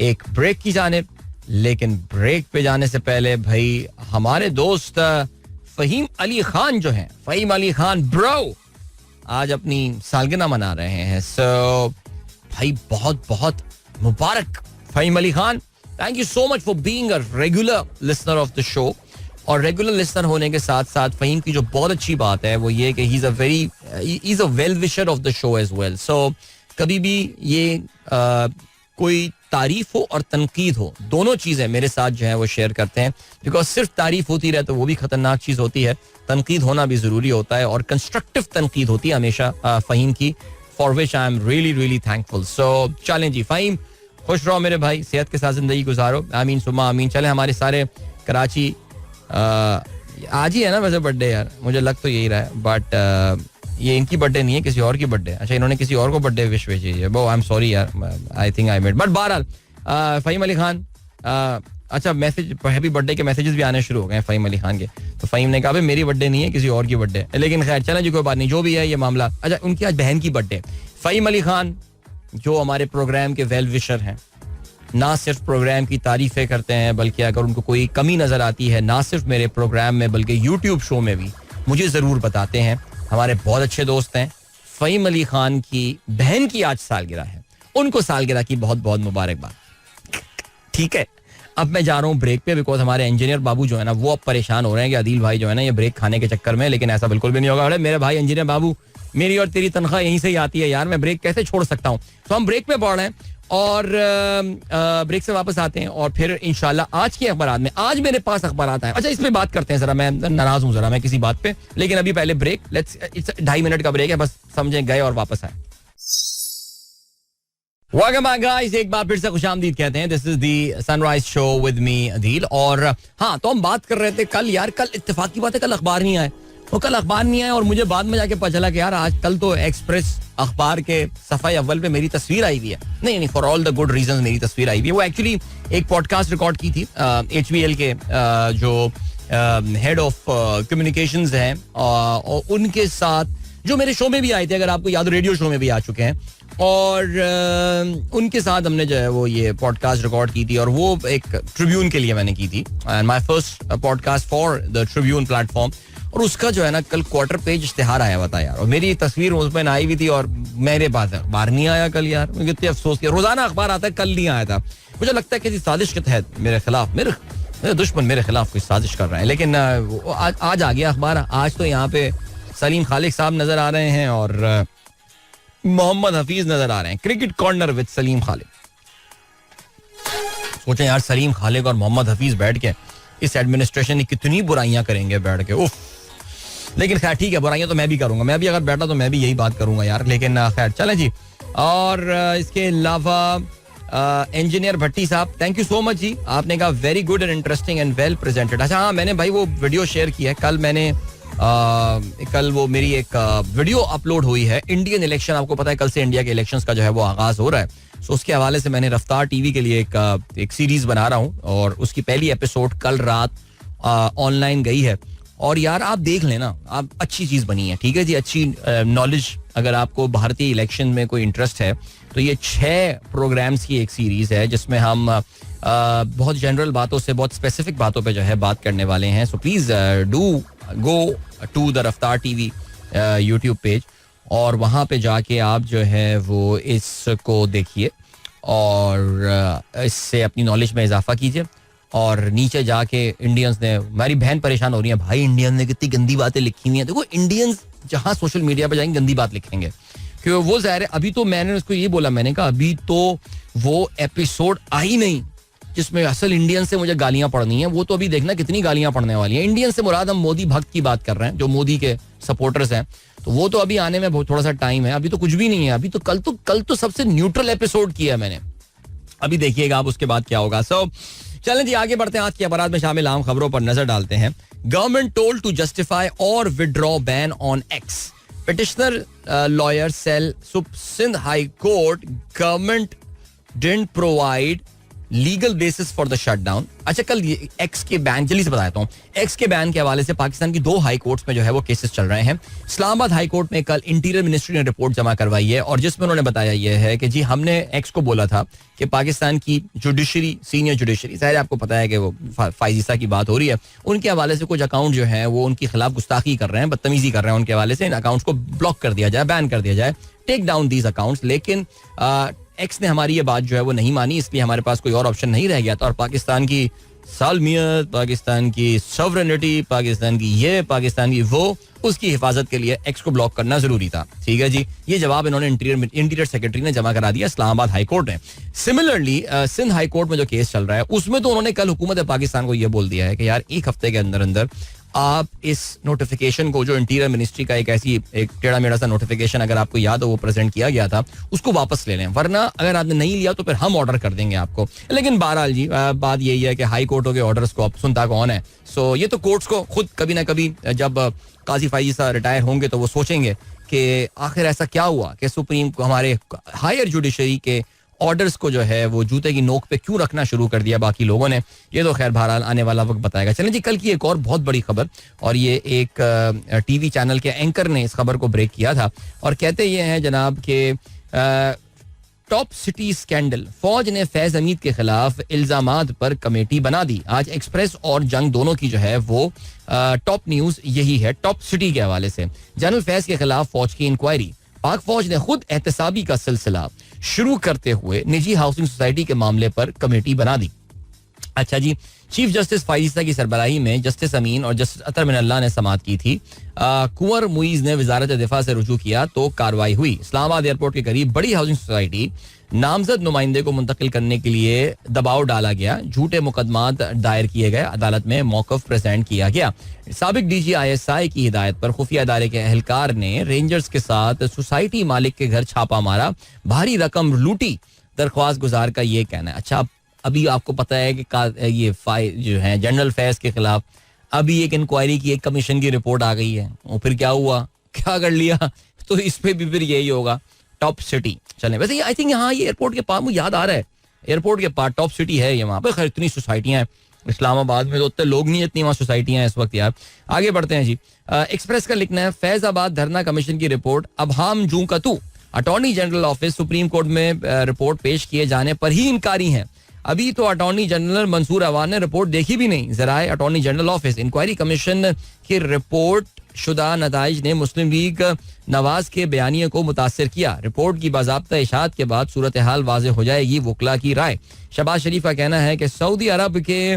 एक ब्रेक की जानिब. लेकिन ब्रेक पे जाने से पहले भाई हमारे दोस्त फहीम अली खान जो हैं, फहीम अली खान ब्रो आज अपनी सालगिरह मना रहे हैं. सो भाई बहुत बहुत मुबारक Faheem Ali Khan. Thank you so much for being a regular listener of the show. और रेगुलर लिसनर होने के साथ साथ फहीम की जो बहुत अच्छी बात है वो ये कि he is a well wisher of the show as well. So कभी भी ये कोई तारीफ हो और तनकीद हो, दोनों चीजें मेरे साथ जो है वो शेयर करते हैं. बिकॉज सिर्फ तारीफ होती रहे तो वो भी खतरनाक चीज होती है, तनकीद होना भी जरूरी होता है और कंस्ट्रक्टिव तनकीद होती है हमेशा फहीम की, for which I am really really thankful. So चलें जी फहीम खुश रहो मेरे भाई, सेहत के साथ जिंदगी गुजारो. आमीन सुमा आमीन. चले हमारे सारे कराची आज ही है ना वैसे बर्थडे यार, मुझे लग तो यही रहा है बट ये इनकी बर्थडे नहीं है, किसी और की बर्थडे. अच्छा इन्होंने किसी और को बर्थडे विश भेजी है. वो आई एम सॉरी यार, I think I made. But बहरहाल फहीम अली खान अच्छा मैसेज हैप्पी बर्थडे के मैसेजेस भी आने शुरू हो गए फहीम अली खान के. तो फहीम ने कहा मेरी बर्थडे नहीं है किसी और की बर्थडे. लेकिन खैर चलें जी कोई बात नहीं, जो भी है ये मामला. अच्छा उनकी आज बहन की बर्थडे. फहीम अली खान जो हमारे प्रोग्राम के वेल विशर हैं, ना सिर्फ प्रोग्राम की तारीफें करते हैं बल्कि अगर उनको कोई कमी नजर आती है ना सिर्फ मेरे प्रोग्राम में बल्कि यूट्यूब शो में भी मुझे जरूर बताते हैं. हमारे बहुत अच्छे दोस्त हैं. फहीम अली खान की बहन की आज सालगिरह है, उनको सालगिरह की बहुत बहुत मुबारकबाद. ठीक है अब मैं जा रहा हूँ ब्रेक पे बिकॉज हमारे इंजीनियर बाबू जो है ना वो अब परेशान हो रहे हैं कि आदिल भाई जो है ना ये ब्रेक खाने के चक्कर में. लेकिन ऐसा बिल्कुल भी नहीं होगा. अरे मेरे भाई इंजीनियर बाबू मेरी और तेरी तनख्वाह यहीं से ही आती है यार, मैं ब्रेक कैसे छोड़ सकता हूँ. तो हम ब्रेक पे बढ़ रहे हैं और ब्रेक से वापस आते हैं और फिर इंशाल्लाह आज के अखबारात में आज मेरे पास अखबारात आए. अच्छा इस पे बात करते हैं जरा, मैं नाराज हूँ जरा मैं किसी बात पे. लेकिन अभी पहले ब्रेक, लेट्स 2.5 मिनट का ब्रेक है बस, समझे गए और वापस आए. वेलकम बैक गाइस, एक बार फिर से खुशामदीद कहते हैं. This is the sunrise show with me Adeel. और हाँ तो हम बात कर रहे थे कल यार, कल इत्तेफाक की बात है कल अखबार नहीं आए. वो कल अखबार नहीं आया और मुझे बाद में जाके पता चला कि यार आज कल तो एक्सप्रेस अखबार के सफाई अव्वल पे मेरी तस्वीर आई हुई है. नहीं for all the good reasons मेरी तस्वीर आई हुई है. वो एक्चुअली एक पॉडकास्ट रिकॉर्ड की थी HBL के जो हेड ऑफ कम्युनिकेशंस हैं और उनके साथ जो मेरे शो में भी आए थे, अगर आपको याद हो रेडियो शो में भी आ चुके हैं. और उनके साथ हमने जो है वो ये पॉडकास्ट रिकॉर्ड की थी और वो एक ट्रिब्यून के लिए मैंने की थी, and my first podcast for the Tribune platform. और उसका जो है ना कल क्वार्टर पेज इश्तिहार आया हुआ था यार, और मेरी तस्वीर उसमें आई हुई थी और मेरे पास अखबार नहीं आया कल यार. मुझे इतनी अफसोस किया. रोजाना अखबार आता है, कल नहीं आया था. मुझे लगता है किसी साजिश के तहत मेरे खिलाफ दुश्मन मेरे खिलाफ कोई साजिश कर रहे हैं, लेकिन आज आ गया अखबार. आज तो यहाँ पे सलीम खालिक साहब नजर आ रहे हैं और मोहम्मद हफीज नजर आ रहे हैं. क्रिकेट कॉर्नर विद सलीम खालिक. सोचें यार, सलीम खालिक और मोहम्मद हफीज बैठ के इस एडमिनिस्ट्रेशन की कितनी बुराइयां करेंगे बैठ के. उफ. लेकिन खैर ठीक है, बुराइयां तो मैं भी करूंगा. मैं भी अगर बैठा तो मैं भी यही बात करूंगा यार. लेकिन खैर चलें जी. और इसके अलावा इंजीनियर भट्टी साहब, थैंक यू सो मच जी. आपने कहा very good and interesting and well presented. अच्छा हाँ, मैंने भाई वो वीडियो शेयर की है कल वो मेरी एक वीडियो अपलोड हुई है. इंडियन इलेक्शन, आपको पता है कल से इंडिया के इलेक्शंस का जो है वो आगाज हो रहा है. सो उसके हवाले से मैंने रफ्तार टीवी के लिए एक सीरीज बना रहा हूँ और उसकी पहली एपिसोड कल रात ऑनलाइन गई है. और यार आप देख लेना, आप अच्छी चीज बनी है. ठीक है जी, अच्छी नॉलेज. अगर आपको भारतीय इलेक्शन में कोई इंटरेस्ट है तो ये 6 प्रोग्राम्स की एक सीरीज है जिसमें हम बहुत जनरल बातों से बहुत स्पेसिफिक बातों पे जो है बात करने वाले हैं. So please do go to the Raftaar TV YouTube page और वहाँ पे जाके आप जो है वो इसको देखिए और इससे अपनी नॉलेज में इजाफा कीजिए. और नीचे जाके इंडियंस ने, मेरी बहन परेशान हो रही है, भाई इंडियन ने कितनी गंदी बातें लिखी हुई हैं. देखो, इंडियंस जहाँ सोशल मीडिया पे जाएंगे गंदी बात लिखेंगे क्योंकि वो ज़ाहिर है. अभी तो मैंने उसको ये बोला, मैंने कहा अभी तो वो एपिसोड आई नहीं जिसमें असल इंडियन से मुझे गालियां पड़नी है. वो तो अभी देखना कितनी गालियां पड़ने वाली हैं. इंडियन से मुराद हम मोदी भक्त की बात कर रहे हैं, जो मोदी के सपोर्टर्स हैं. तो वो तो अभी आने में बहुत थोड़ा सा टाइम है. अभी तो कुछ भी नहीं है. अभी तो कल तो सबसे न्यूट्रल एपिसोड किया है मैंने. अभी देखिएगा आप उसके बाद क्या होगा. सो चलें जी, आगे बढ़ते हैं. आज की अखबारात में शामिल आम खबरों पर नजर डालते हैं. गवर्नमेंट टोल्ड टू जस्टिफाई और withdraw ban on X. Petitioner lawyer cell Sindh high court. Government didn't provide legal basis for the shutdown. अच्छा, कल एक्स के बैन, जल्दी से बताता हूँ. एक्स के बैन के हवाले से पाकिस्तान की 2 हाई कोर्ट्स में जो है वो केसेस चल रहे हैं. इस्लामाबाद हाई कोर्ट में कल इंटीरियर मिनिस्ट्री ने रिपोर्ट जमा करवाई है और जिसमें उन्होंने बताया यह है कि जी हमने एक्स को बोला था कि पाकिस्तान की जुडिशरी, सीनियर जुडिशरी, शायद आपको पता है कि वो फाइजिसा की बात हो रही है, उनके हवाले से कुछ अकाउंट जो है वो उनके खिलाफ गुस्ताखी कर रहे हैं, बदतमीजी कर रहे हैं उनके हवाले से. इन अकाउंट्स को ब्लॉक कर दिया जाए, बैन कर दिया जाए, टेक डाउन दीज अकाउंट्स. लेकिन एक्स ने हमारी ये बात जो है वो नहीं मानी, इसलिए हमारे पास कोई और ऑप्शन नहीं रह गया था. और पाकिस्तान की सालमियत, पाकिस्तान की सॉवरेनिटी, पाकिस्तान की ये, पाकिस्तान की वो, उसकी हिफाजत के लिए एक्स को ब्लॉक करना जरूरी था. ठीक है जी, ये जवाब इन्होंने इंटीरियर सेक्रेटरी ने जमा करा दिया इस्लामाबाद हाई कोर्ट ने. सिमिलरली सिंध हाई कोर्ट में जो केस चल रहा है उसमें तो उन्होंने कल हुकूमत पाकिस्तान को यह बोल दिया है कि यार 1 हफ्ते के अंदर अंदर आप इस नोटिफिकेशन को, जो इंटीरियर मिनिस्ट्री का एक टेढ़ा मेढ़ा सा नोटिफिकेशन अगर आपको याद हो वो प्रेजेंट किया गया था, उसको वापस ले लें, वरना अगर आपने नहीं लिया तो फिर हम ऑर्डर कर देंगे आपको. लेकिन बहरहाल जी बात यही है कि हाई कोर्टों के ऑर्डर्स को अब सुनता कौन है. सो ये तो कोर्ट्स को खुद कभी ना कभी, जब काजी फाइजी रिटायर होंगे तो वो सोचेंगे कि आखिर ऐसा क्या हुआ कि सुप्रीम को, हमारे हायर जुडिशरी के ऑर्डर्स को जो है वो जूते की नोक पे क्यों रखना शुरू कर दिया बाकी लोगों ने. ये तो खैर बहरहाल आने वाला वक्त बताएगा. चलें जी, कल की एक और बहुत बड़ी खबर, और ये एक टीवी चैनल के एंकर ने इस खबर को ब्रेक किया था और कहते ये हैं जनाब के टॉप सिटी स्कैंडल, फौज ने फैज हमीद के खिलाफ इल्जामात पर कमेटी बना दी. आज एक्सप्रेस और जंग दोनों की जो है वो टॉप न्यूज यही है टॉप सिटी के हवाले से. जनरल फैज के खिलाफ फौज की इंक्वायरी. पाक फौज ने खुद एहतसाबी का सिलसिला शुरू करते हुए निजी हाउसिंग सोसाइटी के मामले पर कमेटी बना दी. अच्छा जी, चीफ जस्टिस फाइजिसा की सरबराही में जस्टिस अमीन और जस्टिस अतर मिनल्लाह ने समाअत की थी. कुंवर मुईज ने वजारत दिफा से रुजू किया तो कार्रवाई हुई. इस्लामाबाद एयरपोर्ट के करीब बड़ी हाउसिंग सोसाइटी नामजद नुमाइंदे को मुंतकिल करने के लिए दबाव डाला गया. झूठे मुकदमात दायर किए गए, अदालत में मौकफ प्रेजेंट किया गया. साबिक डीजी ISI की हिदायत पर खुफिया अदारे के एहलकार ने रेंजर्स के साथ सोसाइटी मालिक के घर छापा मारा, भारी रकम लूटी. दरख्वास्त गुजार का ये कहना है. अच्छा, अभी आपको पता है कि ये जो है जनरल फैज के खिलाफ अभी एक इंक्वायरी की, एक कमीशन की रिपोर्ट आ गई है. और फिर क्या हुआ, क्या कर लिया, तो इस पे भी फिर यही होगा. टॉप सिटी चलें. वैसे आई थिंक यहाँ ये एयरपोर्ट के पास मुझे याद आ रहा है, एयरपोर्ट के पास टॉप सिटी है ये. वहाँ पर खैर इतनी सोसाइटियाँ हैं, इस्लामाबाद में तो उतने लोग नहीं, इतनी वहाँ सोसाइटियाँ हैं इस वक्त. यार आगे बढ़ते हैं जी. एक्सप्रेस का लिखना है फैजाबाद धरना कमीशन की रिपोर्ट अब हम जू का तू. Attorney general office supreme court में रिपोर्ट पेश किए जाने पर ही इनकारी है. अभी तो अटॉर्नी जनरल मंसूर अवान ने रिपोर्ट देखी भी नहीं. जराए attorney general office. Inquiry commission की रिपोर्ट शुदा नताइज ने मुस्लिम लीग नवाज के बयानिए को मुतासर किया. रिपोर्ट की बाज़ाब्ता इशाअत के बाद सूरत हाल वाज़ेह हो जाएगी, वकला की राय. शहबाज शरीफ का कहना है कि सऊदी अरब के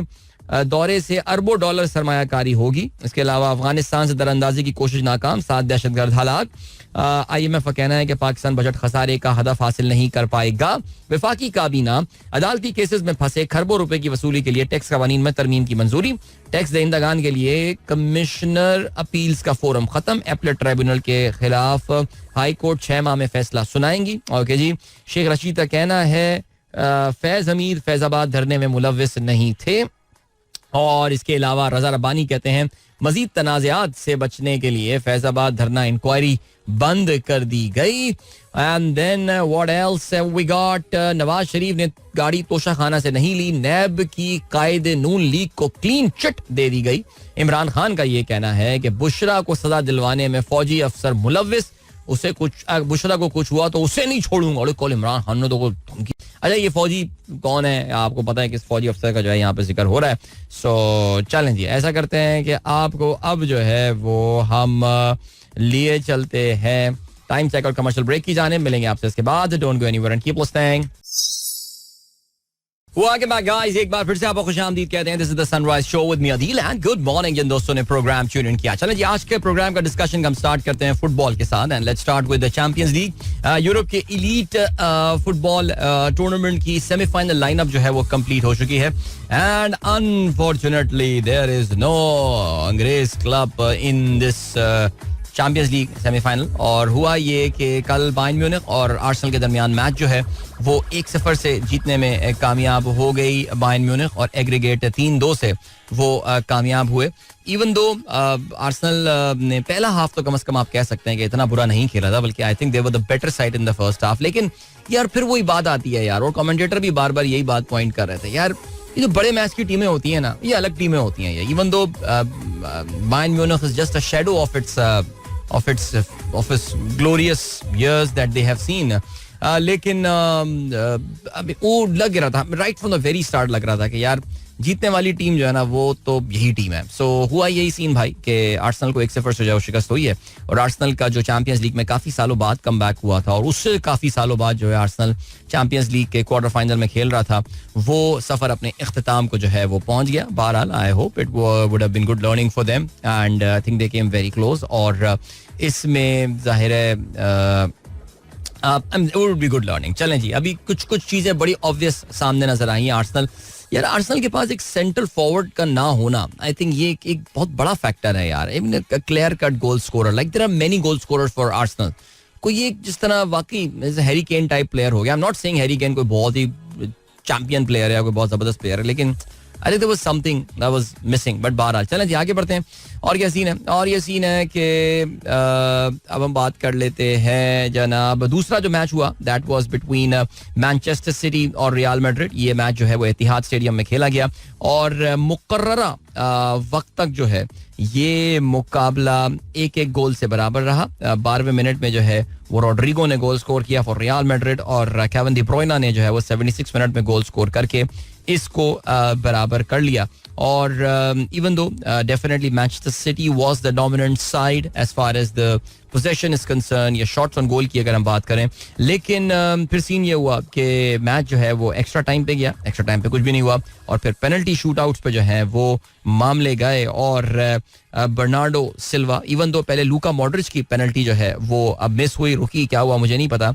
दौरे से अरबों डॉलर सरमायाकारी होगी. इसके अलावा अफगानिस्तान से दरअंदाजी की कोशिश नाकाम, 7 दहशतगर्द हलाक. IMF का कहना है कि पाकिस्तान बजट खसारे का हदफ हासिल नहीं कर पाएगा. वफाकी काबीना अदालती केसेस में फंसे खरबों रुपए की वसूली के लिए टैक्स कवानीन में तरमीम की मंजूरी. टैक्स दहिंदगान के लिए कमिश्नर अपील्स का फोरम खत्म. एपलेट ट्राइब्यूनल के खिलाफ हाई कोर्ट 6 माह में फैसला सुनाएंगी. ओके जी. शेख रशीद का कहना है फैज हमीद फैजाबाद धरने में मुलव्विस नहीं थे. और इसके अलावा रजा रब्बानी कहते हैं मजीद तनाज़ात से बचने के लिए फैजाबाद धरना इंक्वायरी बंद कर दी गई. And then what else we got. Nawaz Sharif ने गाड़ी तोशाखाना से नहीं ली. नैब की कायदे नून लीग को क्लीन चिट दे दी गई. इमरान खान का ये कहना है कि बुशरा को सजा दिलवाने में फौजी अफसर मुलव्विस. उसे कुछ बुशरा को कुछ हुआ तो उसे नहीं छोड़ूंगा. और कॉल इमरान खान ने तो धमकी. अच्छा, ये फौजी कौन है? आपको पता है कि इस फौजी अफसर का जो है यहाँ पे जिक्र हो रहा है. सो चलें जी, ऐसा करते हैं कि आपको अब जो है वो हम लिए चलते हैं टाइम चेक और कमर्शियल ब्रेक की जाने. मिलेंगे आपसे इसके बाद. Don't go anywhere and keep listening. Welcome back guys, एक बार फिर से आपको खुशामदीद कहते हैं. This is the sunrise show with me Adeel and good morning जिन दोस्तों ने प्रोग्राम ट्यून इन किया. चलें जी, आज के प्रोग्राम का डिस्कशन हम स्टार्ट करते हैं फुटबॉल के साथ. And let's start with the champions league. Europe के एलीट फुटबॉल टूर्नामेंट की सेमीफाइनल लाइनअप जो है वो कंप्लीट हो चुकी है. And unfortunately there is no अंग्रेज club in this champions league semifinal. और हुआ ये कि कल बायर्न म्यूनिख और आर्सेनल के दरमियान मैच जो है वो 1-0 से जीतने में कामयाब हो गई बायर्न म्यूनिख और एग्रीगेट 3-2 से वो कामयाब हुए. इवन दो आर्सेनल ने पहला हाफ तो कम से कम आप कह सकते हैं कि इतना बुरा नहीं खेला था, बल्कि आई think they were the better side in the first half. लेकिन यार फिर वही बात आती है यार, और कमेंटेटर भी बार बार यही बात पॉइंट कर रहे थे, यार ये जो बड़े मैच की टीमें होती हैं ना, ये अलग टीमें होती हैं. Even though Bayern Munich is just a shadow of its glorious years that they have seen. लेकिन वो लग रहा था right from the very start, लग रहा था कि यार जीतने वाली टीम जो है ना वो तो यही टीम है. सो हुआ यही सीन भाई कि आर्सेनल को 1-0 से जो शिकस्त हुई है. और आर्सेनल का जो चैंपियंस लीग में काफी सालों बाद कम बैक हुआ था, और उससे काफी सालों बाद जो है आर्सेनल चैंपियंस लीग के क्वार्टर फाइनल में खेल रहा था, वो सफर अपने इख्तिताम को जो है वो पहुंच गया. बहरहाल I hope it would have been good learning for them and I think they came very close. और इसमें जाहिर है वुड बी गुड लर्निंग. चलें जी, अभी कुछ चीजें बड़ी ऑब्वियस सामने नजर आई हैं. आर्सेनल के पास एक सेंट्रल फॉरवर्ड का ना होना, आई थिंक ये एक बहुत बड़ा फैक्टर है यार. Clear cut goal scorer, like there are many goal scorers for Arsenal. कोई एक जिस तरह वाकई हैरी केन टाइप प्लेयर हो गया. I am not saying Harry Kane कोई बहुत ही चैंपियन प्लेयर है, कोई बहुत जबरदस्त प्लेयर है, लेकिन I think there was something that was missing. But बहरहाल चलें जी, आगे बढ़ते हैं. और क्या सीन है? और ये सीन है कि अब हम बात कर लेते हैं जनाब. दूसरा जो मैच हुआ that was between Manchester city और रियल मैड्रिड. ये मैच जो है वो इतिहाद स्टेडियम में खेला गया और मुकर्ररा वक्त तक जो है ये मुकाबला 1-1 गोल से बराबर रहा. 12वें मिनट में जो है वो रोड्रिगो ने गोल स्कोर किया फॉर रियल मैड्रिड, और केविन डी ब्रुयना ने जो है वो 76 मिनट में गोल स्कोर करके इसको बराबर कर लिया. और even though definitely Manchester City was the dominant side as far as the possession is concern या शॉट्स ऑन गोल की अगर हम बात करें. लेकिन फिर सीन ये हुआ कि मैच जो है वो एक्स्ट्रा टाइम पे गया. एक्स्ट्रा टाइम पे कुछ भी नहीं हुआ, और फिर पेनल्टी शूट आउट्स पे जो है वो मामले गए. और बर्नार्डो सिल्वा, इवन दो पहले लूका मॉड्रिच की पेनल्टी जो है वो अब मिस हुई, रुकी, क्या हुआ मुझे नहीं पता,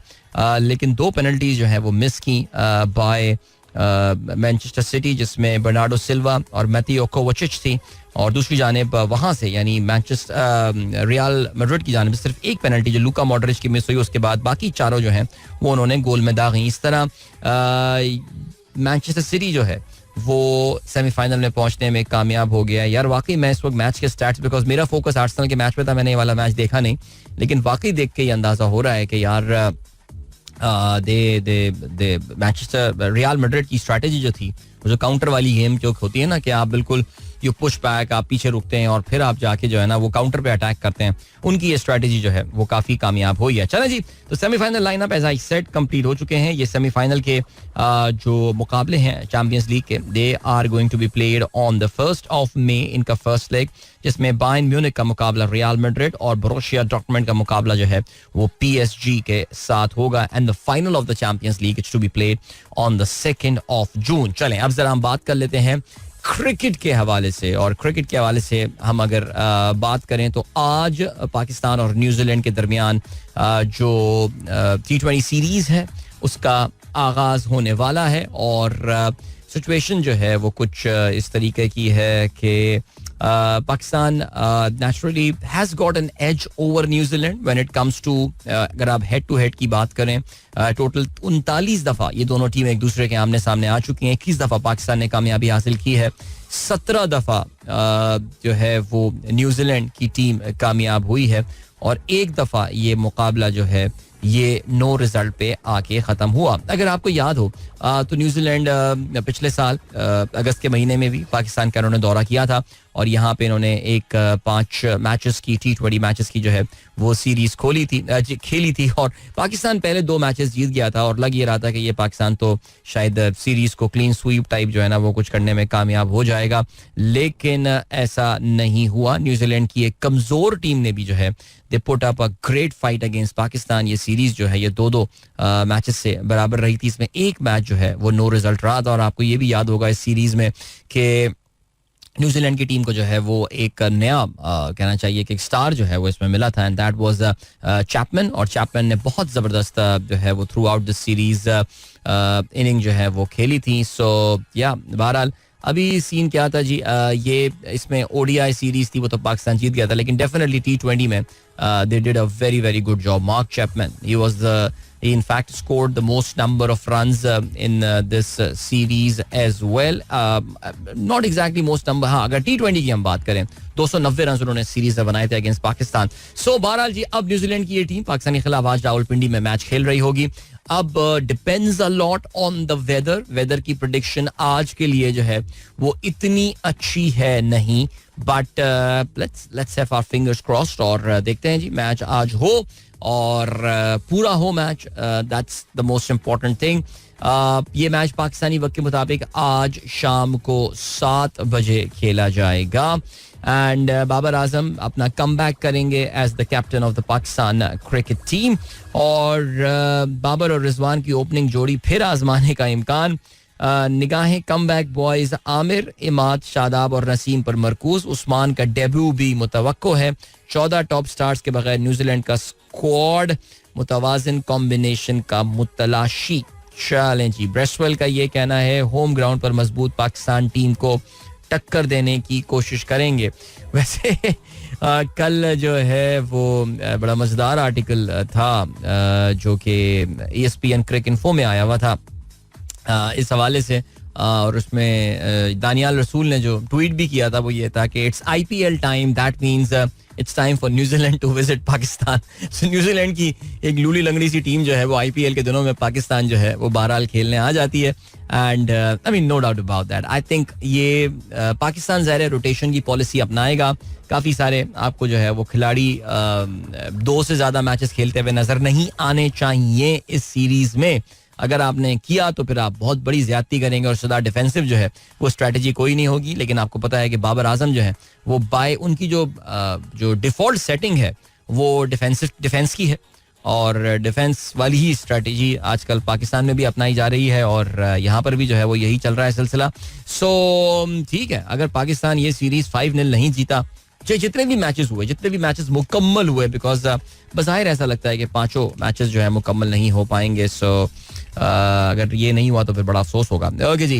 लेकिन 2 पेनल्टीज जो है वो मिस की बाय मैनचेस्टर सिटी, जिसमें बर्नार्डो सिल्वा और मैथियो कोवाचिच थी. और दूसरी जानिब वहां से यानी मैनचेस्टर रियल मैड्रिड की जानिब सिर्फ एक पेनल्टी जो लूका मॉड्रिच की मिस हुई, उसके बाद बाकी चारों जो हैं वो उन्होंने गोल में दागी. इस तरह मैनचेस्टर सिटी जो है वो सेमीफाइनल में पहुंचने में कामयाब हो गया. यार वाकई मैं इस वक्त मैच के स्टैट्स, बिकॉज मेरा फोकस आर्सेनल के मैच पे था, मैंने ये वाला मैच देखा नहीं, लेकिन वाकई देख के ये अंदाजा हो रहा है कि यार मैनचेस्टर रियल मैड्रिड की स्ट्रैटेजी जो थी, वो जो काउंटर वाली गेम जो होती है ना, कि आप बिल्कुल यू पुश बैक, आप पीछे रुकते हैं और फिर आप जाके जो है ना वो काउंटर पे अटैक करते हैं, उनकी ये स्ट्रैटेजी जो है वो काफी कामयाब हुई है. चलें जी, तो semifinal lineup as I said complete हो चुके हैं. ये सेमीफाइनल के जो मुकाबले हैं चैंपियंस लीग के, they are going to be played on the 1st of May. इनका फर्स्ट लेग, जिसमें बायर्न म्यूनिख का मुकाबला रियल मैड्रिड और बोरुसिया डॉर्टमुंड का मुकाबला जो है वो PSG के साथ होगा. And the final of the champions League is to be played on the 2nd of June. चलें अब जरा हम बात कर लेते हैं क्रिकेट के हवाले से, और क्रिकेट के हवाले से हम अगर बात करें तो आज पाकिस्तान और न्यूजीलैंड के दरमियान जो T20 सीरीज है उसका आगाज होने वाला है. और सिचुएशन जो है वो कुछ इस तरीके की है कि Pakistan naturally has got an edge over New Zealand when it comes to, अगर आप हेड टू हेड की बात करें, टोटल 39 दफा ये दोनों टीम एक दूसरे के आमने सामने आ चुकी हैं. 21 दफा पाकिस्तान ने कामयाबी हासिल की है, 17 दफा जो है वो न्यूजीलैंड की टीम कामयाब हुई है, और एक दफा ये मुकाबला जो है ये नो रिजल्ट पे आके खत्म हुआ. अगर आपको याद हो तो न्यूजीलैंड पिछले साल अगस्त के महीने में भी पाकिस्तान का इन्होंने दौरा किया था, और यहाँ पे इन्होंने एक 5 मैचेस की T20 मैचेस की जो है वो सीरीज खेली थी, और पाकिस्तान पहले 2 मैचेस जीत गया था, और लग ये रहा था कि ये पाकिस्तान तो शायद सीरीज को क्लीन स्वीप टाइप जो है ना वो कुछ करने में कामयाब हो जाएगा, लेकिन ऐसा नहीं हुआ. न्यूजीलैंड की एक कमजोर टीम ने भी जो है they put up a great fight against Pakistan. ये सीरीज जो है ये 2-2 मैचेस से बराबर रही थी. इसमें एक मैच जो है वो नो रिजल्ट रहा था, और आपको ये भी याद होगा इस सीरीज में कि न्यूजीलैंड की टीम को जो है वो एक नया कहना चाहिए कि एक स्टार जो है वो इसमें मिला था, एंड दैट वाज चैपमैन. और चैपमैन ने बहुत जबरदस्त जो है वो through out the series inning जो है वो खेली थी. सो या बहरहाल अभी सीन क्या था जी, ये इसमें ODI सीरीज थी वो तो पाकिस्तान जीत गया था, लेकिन डेफिनेटली T20 में they did a very very good job. Mark Chapman, he in fact scored the most number of runs in this series as well. Not exactly most number, हाँ अगर T20 की हम बात करें 290 रन उन्होंने series में बनाए थे अगेंस्ट पाकिस्तान. सो बहरहाल जी अब न्यूजीलैंड की ये टीम पाकिस्तान के खिलाफ आज रावलपिंडी में मैच खेल रही होगी. अब depends a lot on the weather की प्रेडिक्शन आज के लिए जो है वो इतनी अच्छी है नहीं, but let's have our fingers crossed, और देखते हैं जी मैच आज हो और पूरा हो match. That's the most important thing. ये मैच पाकिस्तानी वक्त के मुताबिक आज शाम को 7 बजे खेला जाएगा, एंड बाबर आजम अपना कमबैक करेंगे as the captain of the Pakistan cricket team. और बाबर और रिजवान की ओपनिंग जोड़ी फिर आजमाने का इम्कान. निगाहें कमबैक बॉयज आमिर, इमाद, शादाब और नसीम पर मरकूज. उस्मान का डेब्यू भी मुतवक्को है. 14 टॉप स्टार्स के बगैर न्यूजीलैंड का स्क्वाड मुतवाजिन कॉम्बिनेशन का मुतलाशी. चलें जी, ब्रेसवेल का ये कहना है होम ग्राउंड पर मजबूत पाकिस्तान टीम को टक्कर देने की कोशिश करेंगे. वैसे कल जो है वो बड़ा मजेदार आर्टिकल था जो कि ESPN क्रिक इन्फो में आया हुआ था इस हवाले से, और उसमें दानियाल रसूल ने जो ट्वीट भी किया था वो ये था कि it's IPL time, that means it's time for New Zealand to visit Pakistan. So New Zealand की एक लूली लंगड़ी सी टीम जो है वो IPL के दिनों में पाकिस्तान जो है वो बहरहाल खेलने आ जाती है, and I mean no doubt about that. I think ये पाकिस्तान ज़ाहिर रोटेशन की पॉलिसी अपनाएगा. काफ़ी सारे आपको जो है वो खिलाड़ी 2 से ज़्यादा मैचेस खेलते हुए नजर नहीं आने चाहिए इस सीरीज में. अगर आपने किया तो फिर आप बहुत बड़ी ज्यादती करेंगे, और सदा डिफेंसिव जो है वो स्ट्रेटजी कोई नहीं होगी. लेकिन आपको पता है कि बाबर आजम जो है वो बाय उनकी जो डिफॉल्ट सेटिंग है वो डिफेंस की है, और डिफेंस वाली ही स्ट्रेटजी आजकल पाकिस्तान में भी अपनाई जा रही है, और यहाँ पर भी जो है वो यही चल रहा है सिलसिला. सो ठीक है, अगर पाकिस्तान ये सीरीज 5-0 नहीं जीता, जितने भी मैचेस मुकम्मल हुए, बिकॉज बज़ाहिर ऐसा लगता है कि 5 मैचेस जो है मुकम्मल नहीं हो पाएंगे. सो अगर ये नहीं हुआ तो फिर बड़ा अफसोस होगा. ओके जी,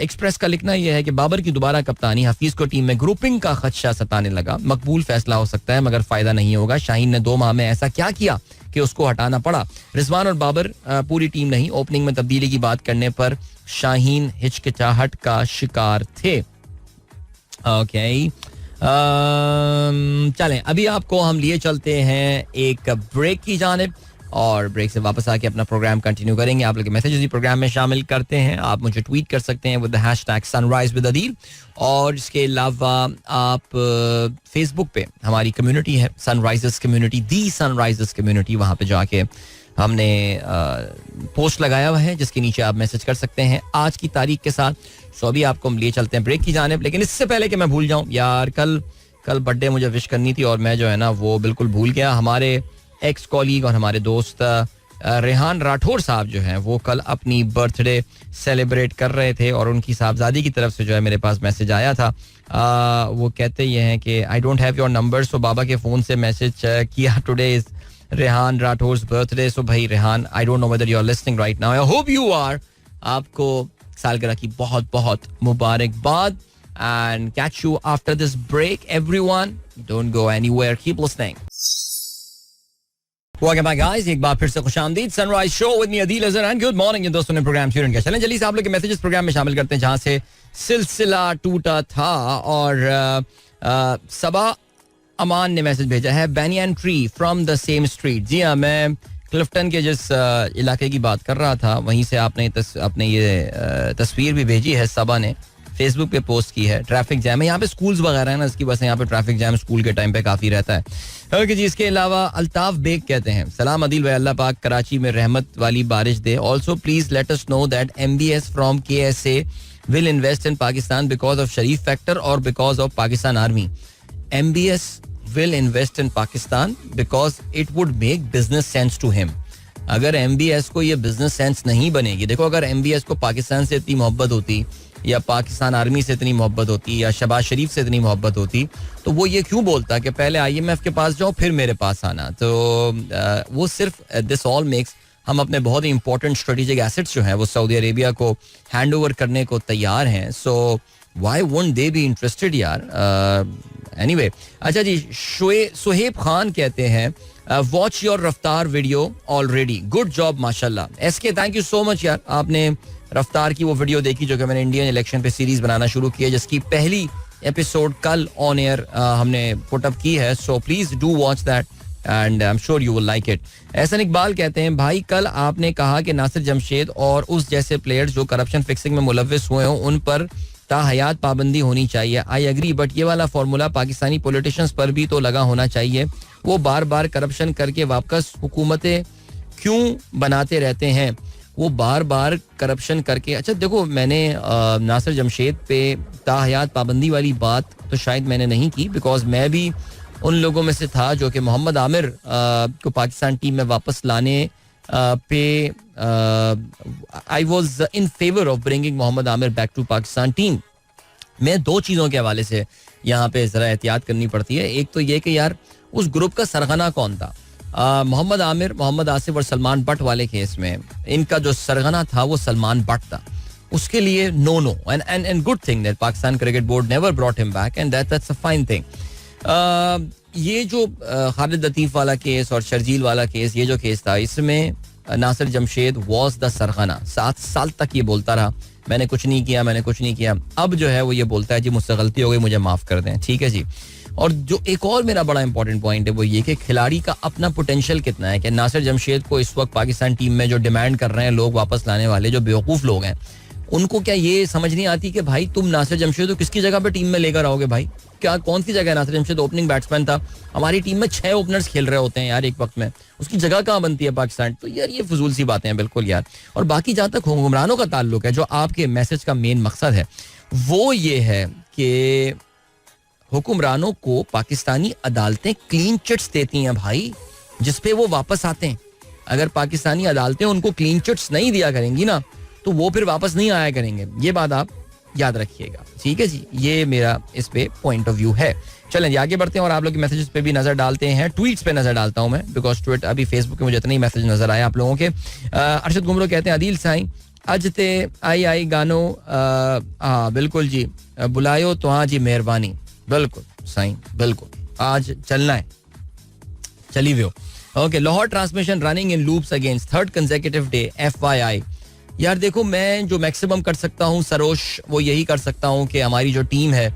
एक्सप्रेस का लिखना यह है कि बाबर की दोबारा कप्तानी, हफीज को टीम में ग्रुपिंग का खदशा सताने लगा. मकबूल फैसला हो सकता है मगर फायदा नहीं होगा. शाहीन ने 2 माह में ऐसा क्या किया कि उसको हटाना पड़ा. रिजवान और बाबर पूरी टीम नहीं, ओपनिंग में तब्दीली की बात करने पर शाहीन हिचकिचाहट का शिकार थे. ओके चलें, अभी आपको हम लिए चलते हैं एक ब्रेक की जानिब, और ब्रेक से वापस आके अपना प्रोग्राम कंटिन्यू करेंगे. आप लोग मैसेजेस भी प्रोग्राम में शामिल करते हैं. आप मुझे ट्वीट कर सकते हैं with the hashtag sunrise with Adeel, और इसके अलावा आप फेसबुक पे हमारी कम्युनिटी है सनराइजर्स कम्युनिटी, दी सनराइजर्स कम्युनिटी, वहाँ पे जाके हमने पोस्ट लगाया हुआ है जिसके नीचे आप मैसेज कर सकते हैं आज की तारीख के साथ. सो अभी आपको हम लिए चलते हैं ब्रेक की जानिब, लेकिन इससे पहले कि मैं भूल जाऊं यार, कल बर्थडे मुझे विश करनी थी और मैं जो है ना वो बिल्कुल भूल गया. हमारे एक्स कॉलीग और हमारे दोस्त रेहान राठौर साहब जो हैं वो कल अपनी बर्थडे सेलिब्रेट कर रहे थे और उनकी साहबजादी की तरफ से जो है मेरे पास मैसेज आया था. वो कहते ये हैं कि I don't have your number, so बाबा के फ़ोन से मैसेज किया. Today is Rehan Rathore's birthday. So भाई Rehan, I don't know whether you are listening right now, I hope you are. आपको सालगिरह की बहुत बहुत मुबारकबाद. And catch you after this break, everyone. Don't go anywhere. Keep listening. Welcome back, guys. एक बार फिर से खुशामदीद. Sunrise Show with me, Adil Azhar, and good morning. इन दोस्तों ने प्रोग्राम शुरू किया. चलें जल्दी से आप लोग के मैसेजेस प्रोग्राम में शामिल करते हैं जहां से सिलसिला टूटा था. और सबा अमान ने मैसेज भेजा है, Banyan tree from the same street. जी हाँ, मैं क्लिफ्टन के जिस इलाके की बात कर रहा था वहीं से आपने ये तस्वीर भी भेजी है. सबा ने फेसबुक पे पोस्ट की है. ट्रैफिक जैम है यहाँ पे, स्कूल्स वगैरह है ना, इसकी वजह से यहाँ पे ट्रैफिक जैम स्कूल के टाइम पे काफी रहता है. ओके जी. इसके अलावा अल्ताफ बेग कहते हैं, सलाम अदिल भाई, अल्लाह पाक कराची में रहमत वाली बारिश दे. Also please let us know that MBS from KSA will invest in Pakistan because of Sharif factor और because of Pakistan army. MBS will invest in Pakistan because it would make business sense to him. अगर MBS को ये business sense नहीं बनेगी, देखो अगर MBS को पाकिस्तान से इतनी मोहब्बत होती या पाकिस्तान आर्मी से इतनी मोहब्बत होती या शहबाज शरीफ से इतनी मोहब्बत होती तो वो ये क्यों बोलता कि पहले IMF के पास जाओ फिर मेरे पास आना. तो वो सिर्फ दिस ऑल मेक्स हम अपने बहुत ही इंपॉर्टेंट स्ट्रेटेजिक एसेट्स जो हैं वो सऊदी अरेबिया को हैंड ओवर करने को तैयार हैं. So why won't they be interested यार. एनीवे, अच्छा जी. सुहेब खान कहते हैं, वॉच योर रफ्तार वीडियो ऑलरेडी, गुड जॉब माशाल्लाह. SK thank you so much यार, आपने रफ्तार की वो वीडियो देखी जो कि मैंने इंडियन इलेक्शन पे सीरीज बनाना शुरू की है, जिसकी पहली एपिसोड कल ऑन एयर हमने पुट अप की है. So please do watch that and I am sure you will like it. Ehsan Iqbal कहते हैं, भाई कल आपने कहा कि नासिर जमशेद और उस जैसे प्लेयर्स जो करप्शन फिक्सिंग में मुलव्विस हुए हों उन पर ताहयात पाबंदी होनी चाहिए. आई एग्री, बट ये वाला फॉर्मूला पाकिस्तानी पॉलिटिशियंस पर भी तो लगा होना चाहिए. वो बार बार करप्शन करके वापस हुकूमतें क्यों बनाते रहते हैं, वो बार बार करप्शन करके. अच्छा देखो, मैंने नासिर जमशेद पे ताहयात पाबंदी वाली बात तो शायद मैंने नहीं की, बिकॉज मैं भी उन लोगों में से था जो कि मोहम्मद आमिर को पाकिस्तान टीम में वापस लाने पे I was in favour of bringing Mohammad Amir back to Pakistan team. मैं दो चीज़ों के हवाले से यहाँ पे ज़रा एहतियात करनी पड़ती है. एक तो ये कि यार उस ग्रुप का सरगना कौन था. मोहम्मद आमिर, मोहम्मद आसिफ और सलमान बट वाले केस में इनका जो सरगना था वो सलमान बट था. उसके लिए no and good thing that Pakistan cricket board never brought him back and that's a fine thing. ये जो खालिद लतीफ़ वाला केस और शर्जील वाला केस, ये जो केस था, इसमें नासिर जमशेद वॉज द सरगना. 7 साल तक ये बोलता रहा मैंने कुछ नहीं किया. अब जो है वो ये बोलता है जी मुझसे गलती हो गई, मुझे माफ कर दें. ठीक है जी. और जो एक और मेरा बड़ा इंपॉर्टेंट पॉइंट है वो ये कि खिलाड़ी का अपना पोटेंशियल कितना है. कि नासिर जमशेद को इस वक्त पाकिस्तान टीम में जो डिमांड कर रहे हैं लोग वापस लाने वाले, जो बेवकूफ़ लोग हैं, उनको क्या ये समझ नहीं आती कि भाई तुम नासिर जमशेद को किसकी जगह पे टीम में लेकर आओगे. भाई क्या कौन सी जगह है. नासिर जमशेद ओपनिंग बैट्समैन था, हमारी टीम में 6 ओपनर्स खेल रहे होते हैं यार एक वक्त में, उसकी जगह कहाँ बनती है पाकिस्तान. तो यार ये फजूल सी बातें हैं बिल्कुल यार. और बाकी जहाँ तक हुक्मरानों का ताल्लुक है, जो आपके मैसेज का मेन मकसद है वो ये है कि हुक्मरानों को पाकिस्तानी अदालतें क्लीन चिट्स देती हैं भाई, जिसपे वो वापस आते हैं. अगर पाकिस्तानी अदालतें उनको क्लीन चिट्स नहीं दिया करेंगी ना तो वो फिर वापस नहीं आया करेंगे. ये बात आप याद रखिएगा. ठीक है जी, ये मेरा इस पे पॉइंट ऑफ व्यू है. चलें जी आगे बढ़ते हैं और आप लोग के मैसेजेस पे भी नजर डालते हैं. ट्वीट्स पे नजर डालता हूं मैं, बिकॉज ट्वीट अभी फेसबुक पे मुझे इतने ही मैसेज नजर आए आप लोगों के. अरशद गुमरो कहते हैं, अदील साईं अजते आई गानो. हाँ बिल्कुल जी, बुलायो तो हाँ जी मेहरबानी. बिल्कुल साईं, बिल्कुल आज चलना है, चली हुए. Okay, Lahore transmission running in loops against third consecutive day FYI. यार देखो, मैं जो मैक्सिमम कर सकता हूँ सरोश, वो यही कर सकता हूँ कि हमारी जो टीम है,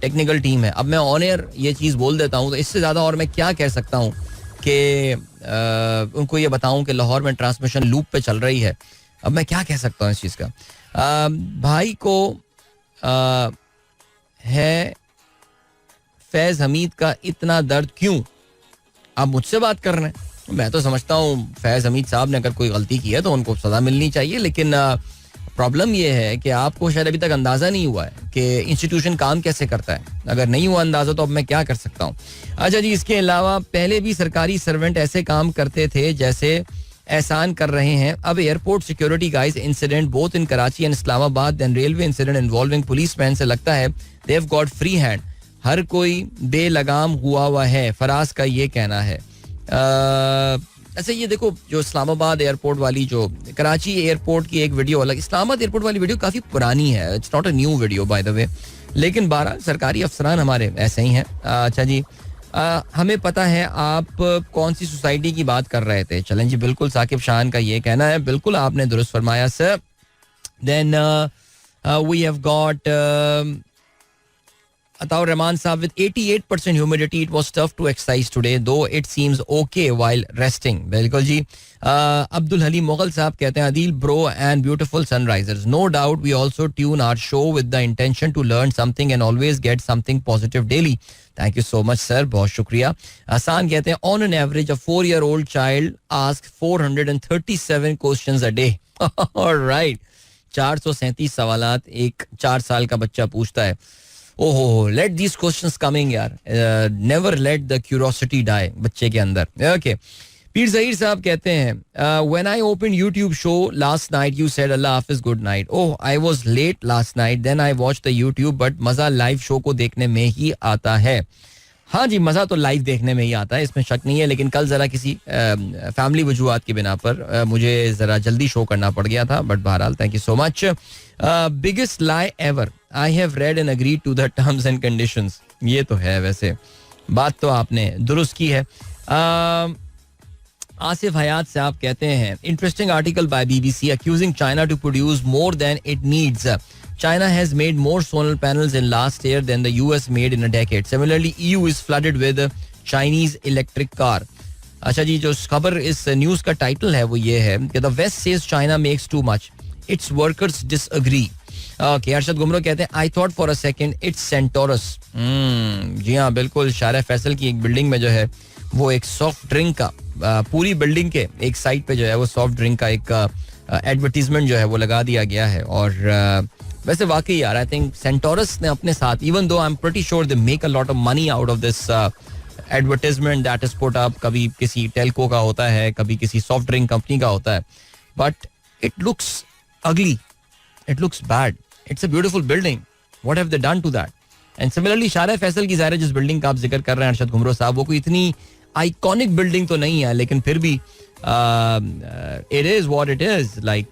टेक्निकल टीम है, अब मैं ऑन एयर ये चीज़ बोल देता हूँ तो इससे ज़्यादा और मैं क्या कह सकता हूँ कि उनको ये बताऊँ कि लाहौर में ट्रांसमिशन लूप पे चल रही है. अब मैं क्या कह सकता हूँ इस चीज़ का. भाई को है फैज़ हमीद का इतना दर्द क्यों, आप मुझसे बात कर रहे हैं. मैं तो समझता हूँ फैज़ हमीद साहब ने अगर कोई गलती की है तो उनको सज़ा मिलनी चाहिए, लेकिन प्रॉब्लम यह है कि आपको शायद अभी तक अंदाज़ा नहीं हुआ है कि इंस्टीट्यूशन काम कैसे करता है. अगर नहीं हुआ अंदाज़ा तो अब मैं क्या कर सकता हूँ. अच्छा जी, इसके अलावा पहले भी सरकारी सर्वेंट ऐसे काम करते थे जैसे एहसान कर रहे हैं. अब airport security guys incident both in Karachi and Islamabad, then railway incident involving policeman से लगता है they have got free hand. हर कोई बेलगाम हुआ है, फराज का ये कहना है. अच्छा ये देखो, जो इस्लामाबाद एयरपोर्ट वाली, जो कराची एयरपोर्ट की एक वीडियो अलग, इस्लामाबाद एयरपोर्ट वाली वीडियो काफ़ी पुरानी है. It's not a new video by the way, लेकिन 12 सरकारी अफसरान हमारे ऐसे ही हैं. अच्छा जी, हमें पता है आप कौन सी सोसाइटी की बात कर रहे थे. चलें जी, बिल्कुल साकिब शान का ये कहना है, बिल्कुल आपने दुरुस्त फरमाया sir. Then we have got Ataur Rahman Saab with 88% humidity. It was tough to exercise today, though it seems okay while resting. बिल्कुल जी. Abdul Halim Mughal साहब कहते हैं Adil bro and beautiful sunrisers. No doubt we also tune our show with the intention to learn something and always get something positive daily. Thank you so much sir. बहुत शुक्रिया. आसान कहते हैं on an average a 4-year-old child asks 437 questions a day. All right. 437 सवालात एक 4 साल का बच्चा पूछता है. ओहो, लेट दीज क्वेश्चंस कमिंग यार, never let the curiosity die बच्चे के अंदर. ओके, पीर ज़हीर साहब कहते हैं when I open YouTube show last night you said अल्लाह हाफिज good night. Oh, I was late last night, then I watch the YouTube, but मज़ा लाइव शो को देखने में ही आता है. हाँ जी, मज़ा तो लाइव देखने में ही आता है, इसमें शक नहीं है. लेकिन कल ज़रा किसी फैमिली वजूहात की बिना पर मुझे ज़रा जल्दी शो करना पड़ गया था, बट बहरहाल thank you so much. Biggest lie ever, I have read and agreed to the terms and conditions. ये तो है, वैसे बात तो आपने दुरुस्त की है. आसिफ हयात से आप कहते हैं interesting article by BBC accusing China to produce more than it needs. China has made more solar panels in last year than the US made in a decade. Similarly, EU is flooded with Chinese electric car. अच्छा जी, जो खबर इस news का title है वो ये है कि the West says China makes too much. Its workers disagree. Okay, Arshad Gumro कहते हैं I thought for a second it's Centaurus. जी हाँ, बिल्कुल. शारा फैसल की एक बिल्डिंग में जो है वो एक सॉफ्ट ड्रिंक का, पूरी बिल्डिंग के एक साइड पे जो है वो सॉफ्ट ड्रिंक का एक एडवर्टीजमेंट जो है वो लगा दिया गया है. और वैसे वाकई यार, आई थिंक सेंटोरस ने अपने साथ, even though I am pretty sure they make a lot of money out of this advertisement that is put up. कभी किसी टेलको का होता है, कभी किसी सॉफ्ट ड्रिंक कंपनी का होता है, but it looks ugly, it looks bad. It's a beautiful building, what have they done to that? And similarly Shahrah Faisal की ज़ाहिर जिस बिल्डिंग का आप जिक्र कर रहे हैं अर्शद घुमरो साहब, वो कोई इतनी आइकॉनिक बिल्डिंग तो नहीं है, लेकिन फिर भी it is what it is like.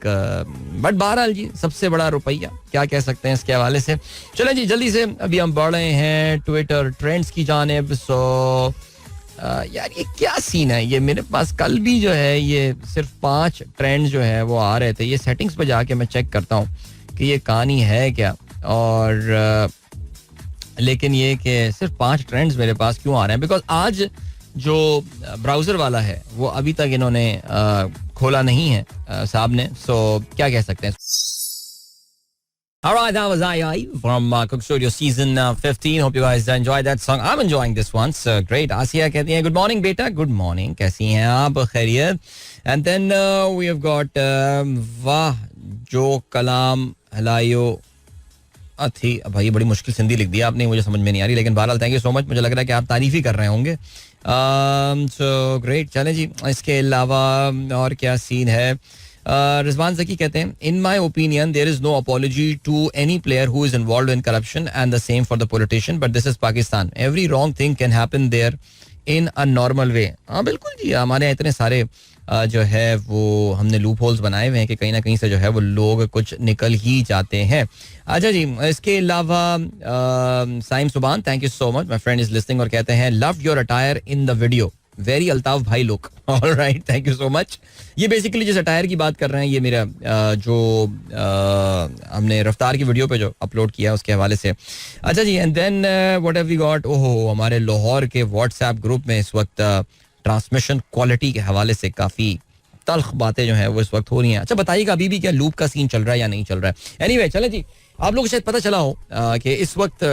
But बहरहाल जी, सबसे बड़ा रुपया, क्या कह सकते हैं इसके हवाले से. चलें जी, जल्दी से अभी हम बढ़ रहे हैं ट्विटर ट्रेंड्स की जानिब. सो यार ये क्या सीन है, ये मेरे पास कल भी जो है ये सिर्फ 5 ट्रेंड्स जो है वो आ रहे थे. ये सेटिंग्स पे जाके मैं चेक करता हूँ कि ये कहानी है क्या, और लेकिन ये कि सिर्फ 5 ट्रेंड्स मेरे पास क्यों आ रहे हैं, बिकॉज आज जो ब्राउजर वाला है वो अभी तक इन्होंने खोला नहीं है साहब ने. सो क्या कह सकते हैं. Alright, that was I from Cook Studio season 15. Hope you guys enjoyed that song. I'm enjoying this one. So great. Asiya कहती हैं good morning बेटा. Good morning. कैसी हैं आप? खैरियत. And then we have got वाह जो कलाम हलायो थी. भाई बड़ी मुश्किल सिंधी लिख दी आपने, मुझे समझ में नहीं आ रही, लेकिन बहरहाल थैंक यू सो मच. मुझे लग रहा है कि आप तारीफ ही कर रहे होंगे. So great. चलें जी, इसके अलावा और क्या सीन है. रिजवान ज़की कहते हैं in my opinion there is no apology to any player who is involved in corruption and the same for the politician, but this is Pakistan. Every wrong thing can happen there in a normal way. हाँ बिल्कुल जी, हमारे इतने सारे जो है वो हमने loop holes बनाए हुए हैं कि कहीं ना कहीं से जो है वो लोग कुछ निकल ही जाते हैं. अच्छा जी, इसके अलावा Saim Subhan, thank you so much, my friend is listening, और कहते हैं loved your attire in the video, very Altaf भाई look. Alright, thank you so much. ये बेसिकली जिस अटायर की बात कर रहे हैं, ये मेरा जो हमने रफ्तार की वीडियो पे जो अपलोड किया उसके हवाले से. अच्छा जी, and then what have we got. ओहो, हमारे लाहौर के व्हाट्सएप ग्रुप में इस वक्त ट्रांसमिशन क्वालिटी के हवाले से काफ़ी तल्ख बातें जो है वो इस वक्त हो रही हैं. अच्छा बताइएगा अभी भी क्या लूप का सीन चल रहा है या नहीं चल रहा है. एनीवे, चले जी, आप लोगों को शायद पता चला हो कि इस वक्त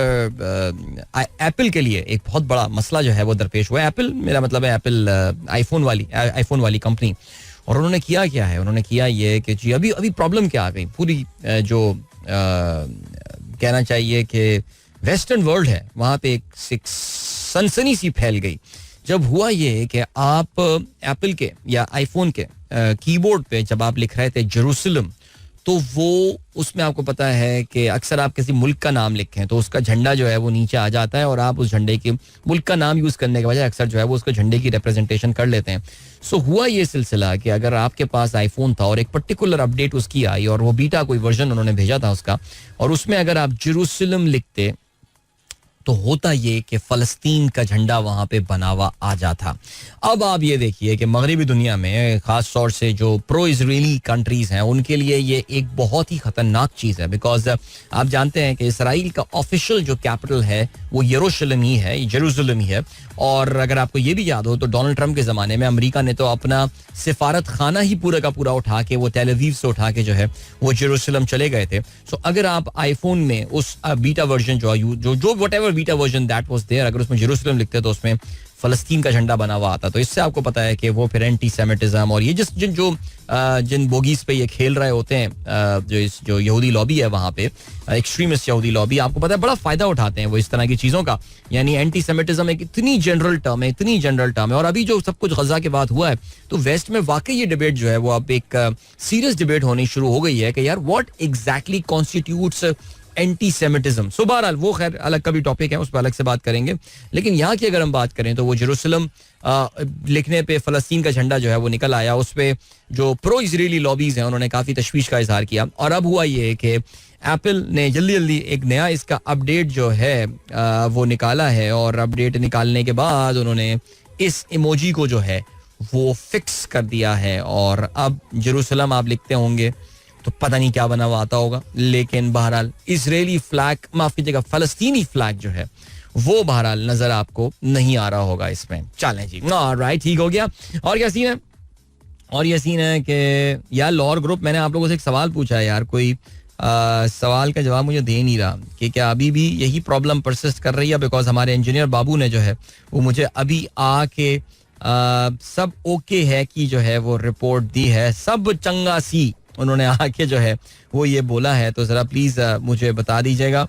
एप्पल के लिए एक बहुत बड़ा मसला जो है वो दरपेश हुआ है. एप्पल, मेरा मतलब है एप्पल आईफोन वाली कंपनी. और उन्होंने किया क्या है, उन्होंने किया ये कि जी अभी प्रॉब्लम क्या आ गई, पूरी जो कहना चाहिए कि वेस्टर्न वर्ल्ड है वहाँ पे एक सनसनी सी फैल गई. जब हुआ ये कि आप एप्पल के या आईफोन के कीबोर्ड पे जब आप लिख रहे थे जेरूसलम, तो वो उसमें आपको पता है कि अक्सर आप किसी मुल्क का नाम लिखें तो उसका झंडा जो है वो नीचे आ जाता है और आप उस झंडे के मुल्क का नाम यूज़ करने के बजाय अक्सर जो है वो उसके झंडे की रिप्रेजेंटेशन कर लेते हैं. सो हुआ ये सिलसिला कि अगर आपके पास आईफोन था और एक पर्टिकुलर अपडेट उसकी आई और वो बीटा कोई वर्जन उन्होंने भेजा था उसका, और उसमें अगर आप जेरूसलम लिखते तो होता ये कि फ़लस्तीन का झंडा वहाँ पे बना हुआ आ जाता. अब आप ये देखिए कि मगरबी दुनिया में ख़ास तौर से जो प्रो इजरायली कंट्रीज़ हैं उनके लिए ये एक बहुत ही ख़तरनाक चीज़ है. बिकॉज आप जानते हैं कि इसराइल का ऑफिशियल जो कैपिटल है वो यरूशलेम ही है, जेरूसलम ही है. और अगर आपको ये भी याद हो तो डोनाल्ड ट्रंप के ज़माने में अमेरिका ने तो अपना सिफारत खाना ही पूरा का पूरा उठा के वो टेल अवीव से उठा के जो है वो जेरूसलम चले गए थे. सो अगर आप आईफोन में उस बीटा वर्जन जो whatever beta version that was there, अगर उसमें जेरूसलम लिखते तो उसमें फ़लस्तीन का झंडा बना हुआ आता. तो इससे आपको पता है कि वो फिर एंटी सेमिटिज्म और ये जिन बोगीज पे ये खेल रहे होते हैं, जो यहूदी लॉबी है वहाँ पे, एक्सट्रीमिस्ट यहूदी लॉबी, आपको पता है बड़ा फायदा उठाते हैं वो इस तरह की चीज़ों का. यानी एंटी सेमिटिज्म एक इतनी जनरल टर्म है. और अभी जो सब कुछ गजा के बाद हुआ है तो वेस्ट में वाकई ये डिबेट जो है वो अब एक सीरियस डिबेट होनी शुरू हो गई है कि यार what exactly constitutes anti semitism. So बहरहाल वो खैर अलग का भी टॉपिक है, उस पर अलग से बात करेंगे. लेकिन यहाँ की अगर हम बात करें तो वो जेरूसलम लिखने पे फ़लस्तीन का झंडा जो है वो निकल आया. उस पे जो प्रो इजरायली लॉबीज हैं उन्होंने काफ़ी तशवीश का इजहार किया. और अब हुआ ये कि एप्पल ने जल्दी जल्दी एक नया इसका अपडेट जो है वो निकाला है. और अपडेट निकालने के बाद उन्होंने इस इमोजी को जो है वो फिक्स कर दिया है. और अब जेरूसलम आप लिखते होंगे तो पता नहीं क्या बना हुआ आता होगा, लेकिन बहरहाल इजरायली फ्लैग, माफ कीजिएगा फ़लस्तीनी फ्लैग जो है वो बहरहाल नजर आपको नहीं आ रहा होगा इसमें. चलें जी, राइट, ठीक हो गया. और क्या सीन है? और ये सीन है कि यार लाहौर ग्रुप, मैंने आप लोगों से एक सवाल पूछा है यार, कोई सवाल का जवाब मुझे दे नहीं रहा कि क्या अभी भी यही प्रॉब्लम परसिस्ट कर रही है. बिकॉज हमारे इंजीनियर बाबू ने जो है वो मुझे अभी आके सब ओके है कि जो है वो रिपोर्ट दी है, सब चंगा सी उन्होंने आके जो है वो ये बोला है. तो ज़रा प्लीज़ मुझे बता दीजिएगा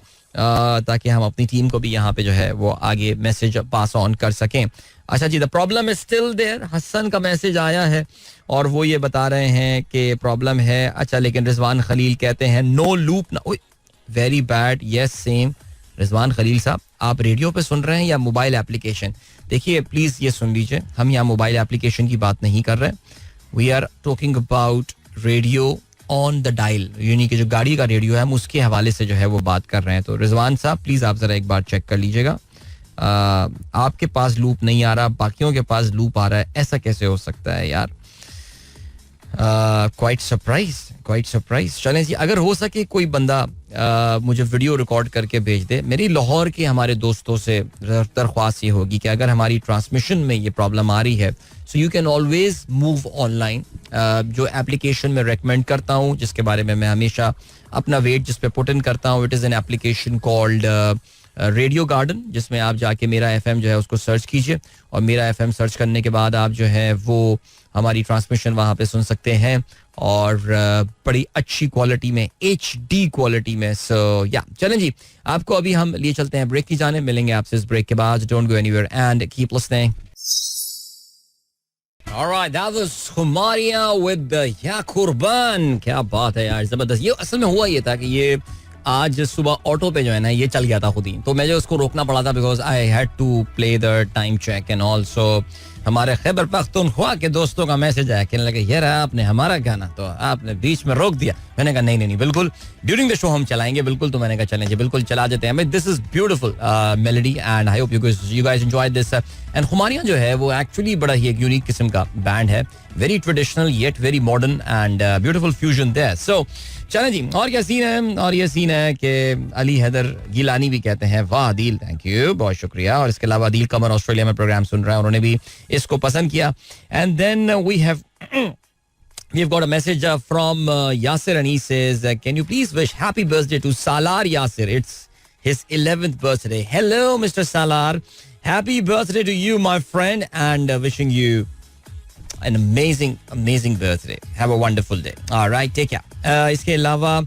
ताकि हम अपनी टीम को भी यहाँ पे जो है वो आगे मैसेज पास ऑन कर सकें. अच्छा जी, the problem is still there. Hasan का मैसेज आया है और वो ये बता रहे हैं कि प्रॉब्लम है. अच्छा, लेकिन रिजवान खलील कहते हैं नो लूप ना. Very bad, yes same. Rizwan Khalil साहब, आप रेडियो पे सुन रहे हैं या मोबाइल एप्लीकेशन? देखिए प्लीज़ ये सुन लीजिए, हम यहाँ मोबाइल एप्लीकेशन की बात नहीं कर रहे. We are talking about radio on the dial, यानी कि जो गाड़ी का रेडियो है हम उसके हवाले से जो है वो बात कर रहे हैं. तो रिजवान साहब प्लीज़ आप ज़रा एक बार चेक कर लीजिएगा. आपके पास लूप नहीं आ रहा, बाकियों के पास लूप आ रहा है, ऐसा कैसे हो सकता है यार? Quite surprise. चलें जी, अगर हो सके कोई बंदा मुझे वीडियो रिकॉर्ड करके भेज दे. मेरी लाहौर के हमारे दोस्तों से दरख्वास्त ये होगी कि अगर हमारी ट्रांसमिशन में ये प्रॉब्लम आ रही है so you can always move online. जो एप्लीकेशन में रेकमेंड करता हूँ, जिसके बारे में मैं हमेशा अपना वेट जिस पे पुट इन करता हूँ, it is an application called radio garden, जिसमें आप जाके मेरा एफएम जो है उसको सर्च कीजिए और मेरा एफएम सर्च करने के बाद आप जो है वो हमारी ट्रांसमिशन वहाँ पे सुन सकते हैं और बड़ी अच्छी क्वालिटी में, HD क्वालिटी में. सो या चलें जी, आपको अभी हम लिए चलते हैं ब्रेक की जाने. मिलेंगे आपसे इस ब्रेक के बाद. Don't go anywhere and keep listening. Alright, that was Khumaria with Ya Kurban. क्या बात है यार, जबरदस्त. ये असल में हुआ ये था कि ये आज सुबह ऑटो पे जो है ना ये चल गया था खुद ही, तो मुझे उसको रोकना पड़ा था because I had to play the time check and also. हमारे खैबर पख्तूनख्वा के दोस्तों का मैसेज आया, कहने लगे यार आपने हमारा गाना तो आपने बीच में रोक दिया. मैंने कहा नहीं बिल्कुल ड्यूरिंग द शो हम चलाएंगे बिल्कुल. तो मैंने कहा चलें जी बिल्कुल चला देते हैं. This is beautiful melody and I hope you guys enjoy this. And Khumariyaan जो है वो एक्चुअली बड़ा ही एक यूनिक किस्म का बैंड है, very traditional yet very modern and beautiful fusion there. So चलें जी, और क्या सीन है? और ये सीन है कि अली हैदर गिलानी भी कहते हैं वाह दिल, थैंक यू, बहुत शुक्रिया. और इसके अलावा दिल कमर ऑस्ट्रेलिया में प्रोग्राम सुन रहा है, उन्होंने भी इसको पसंद किया. And then we've got a message from Yasir, and he says can you please wish happy birthday to Salar Yasir, it's his 11th birthday. Hello Mr. Salar, happy birthday to you my friend and wishing you an amazing birthday. Have a wonderful day. All right, take care. इसके अलावा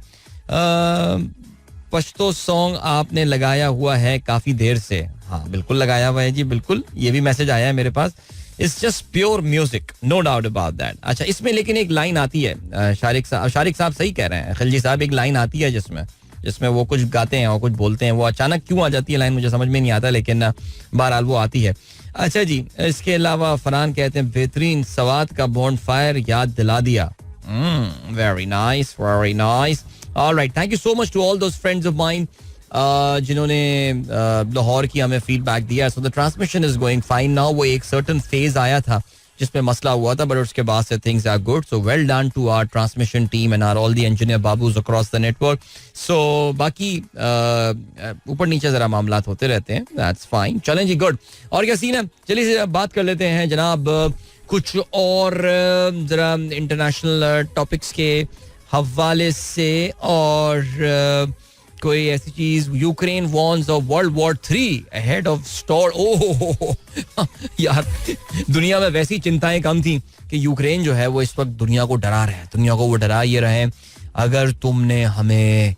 Pashto song आपने लगाया हुआ है काफी देर से. हाँ बिल्कुल लगाया हुआ है जी, बिल्कुल. ये भी मैसेज आया है मेरे पास it's just pure music, no doubt about that. अच्छा, इसमें लेकिन एक लाइन आती है, शारिक साहब सही कह रहे हैं, खिलजी साहब, एक लाइन आती है जिसमें वो कुछ गाते हैं और कुछ बोलते हैं. वो अचानक क्यों आ जाती है लाइन मुझे समझ में नहीं आता, लेकिन बहरहाल वो आती है. अच्छा जी, इसके अलावा फरहान कहते हैं बेहतरीन, सवात का बॉन्ड फायर याद दिला दिया. Very nice, very nice. Alright, thank you so much to all those friends of mine जिन्होंने लाहौर की हमें फीडबैक दिया. So the transmission is going fine now. वो एक सर्टेन फेज आया था जिसमें मसला हुआ था, बट उसके बाद से things are good. So well done to our transmission team and our all the engineer babus across the network. So बाकी ऊपर नीचे जरा मामलात होते रहते हैं, दैट्स फाइन. चलें जी, गुड. और क्या सीन है, चलिए बात कर लेते हैं जनाब कुछ और जरा इंटरनेशनल टॉपिक्स के हवाले से. और कोई ऐसी चीज, Ukraine warns of world war 3 ahead of storm. Oh यार, दुनिया में वैसी चिंताएं कम थी कि यूक्रेन जो है वो इस वक्त दुनिया को डरा रहा है. दुनिया को वो डरा ये रहे, अगर तुमने हमें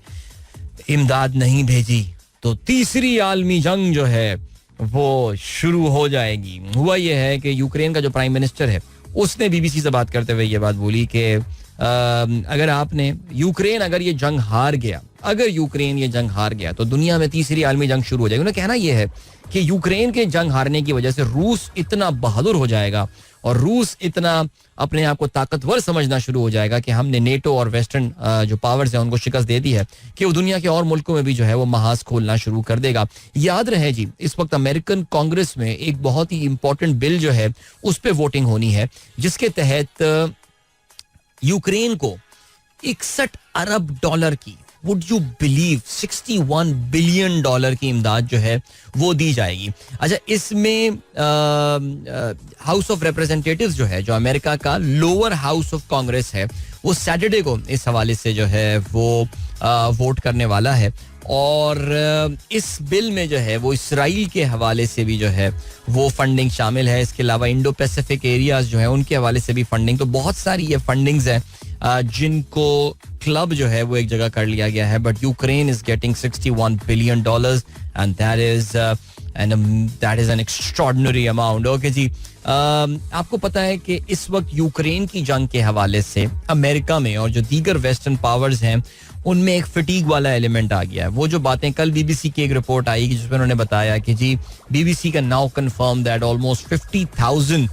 इमदाद नहीं भेजी तो तीसरी आलमी जंग जो है वो शुरू हो जाएगी. हुआ ये है कि यूक्रेन का जो प्राइम मिनिस्टर है उसने बीबीसी से बात करते हुए ये बात बोली कि अगर आपने यूक्रेन अगर ये जंग हार गया, अगर यूक्रेन ये जंग हार गया तो दुनिया में तीसरी आलमी जंग शुरू हो जाएगी. उन्हें कहना यह है कि यूक्रेन के जंग हारने की वजह से रूस इतना बहादुर हो जाएगा और रूस इतना अपने आप को ताकतवर समझना शुरू हो जाएगा कि हमने नेटो और वेस्टर्न जो पावर्स हैं उनको शिकस्त दे दी है, कि वो दुनिया के और मुल्कों में भी जो है वो महाज खोलना शुरू कर देगा. याद रहे जी, इस वक्त अमेरिकन कांग्रेस में एक बहुत ही इंपॉर्टेंट बिल जो है उस पर वोटिंग होनी है, जिसके तहत यूक्रेन को 61 अरब डॉलर की, would you believe, 61 billion dollar की इमदाद जो है वो दी जाएगी. अच्छा, इसमें हाउस ऑफ रिप्रेजेंटेटिव्स जो है, जो अमेरिका का लोअर हाउस ऑफ कांग्रेस है, वो सैटरडे को इस हवाले से जो है वो वोट करने वाला है. और इस बिल में जो है वो इसराइल के हवाले से भी जो है वो फंडिंग शामिल है. इसके अलावा इंडो पैसिफिक एरियाज जो है उनके हवाले से भी फंडिंग. तो बहुत सारी ये फंडिंग्स हैं जिनको क्लब जो है वो एक जगह कर लिया गया है. But Ukraine is getting 61 billion dollars and that is an extraordinary amount. Okay जी, आपको पता है कि इस वक्त यूक्रेन की जंग के हवाले से अमेरिका में और जो दीगर वेस्टर्न पावर्स हैं उनमें एक फटीग वाला एलिमेंट आ गया है. वो जो बातें कल बीबीसी की एक रिपोर्ट आई जिसमें उन्होंने बताया कि जी बीबीसी का now confirm that almost 50,000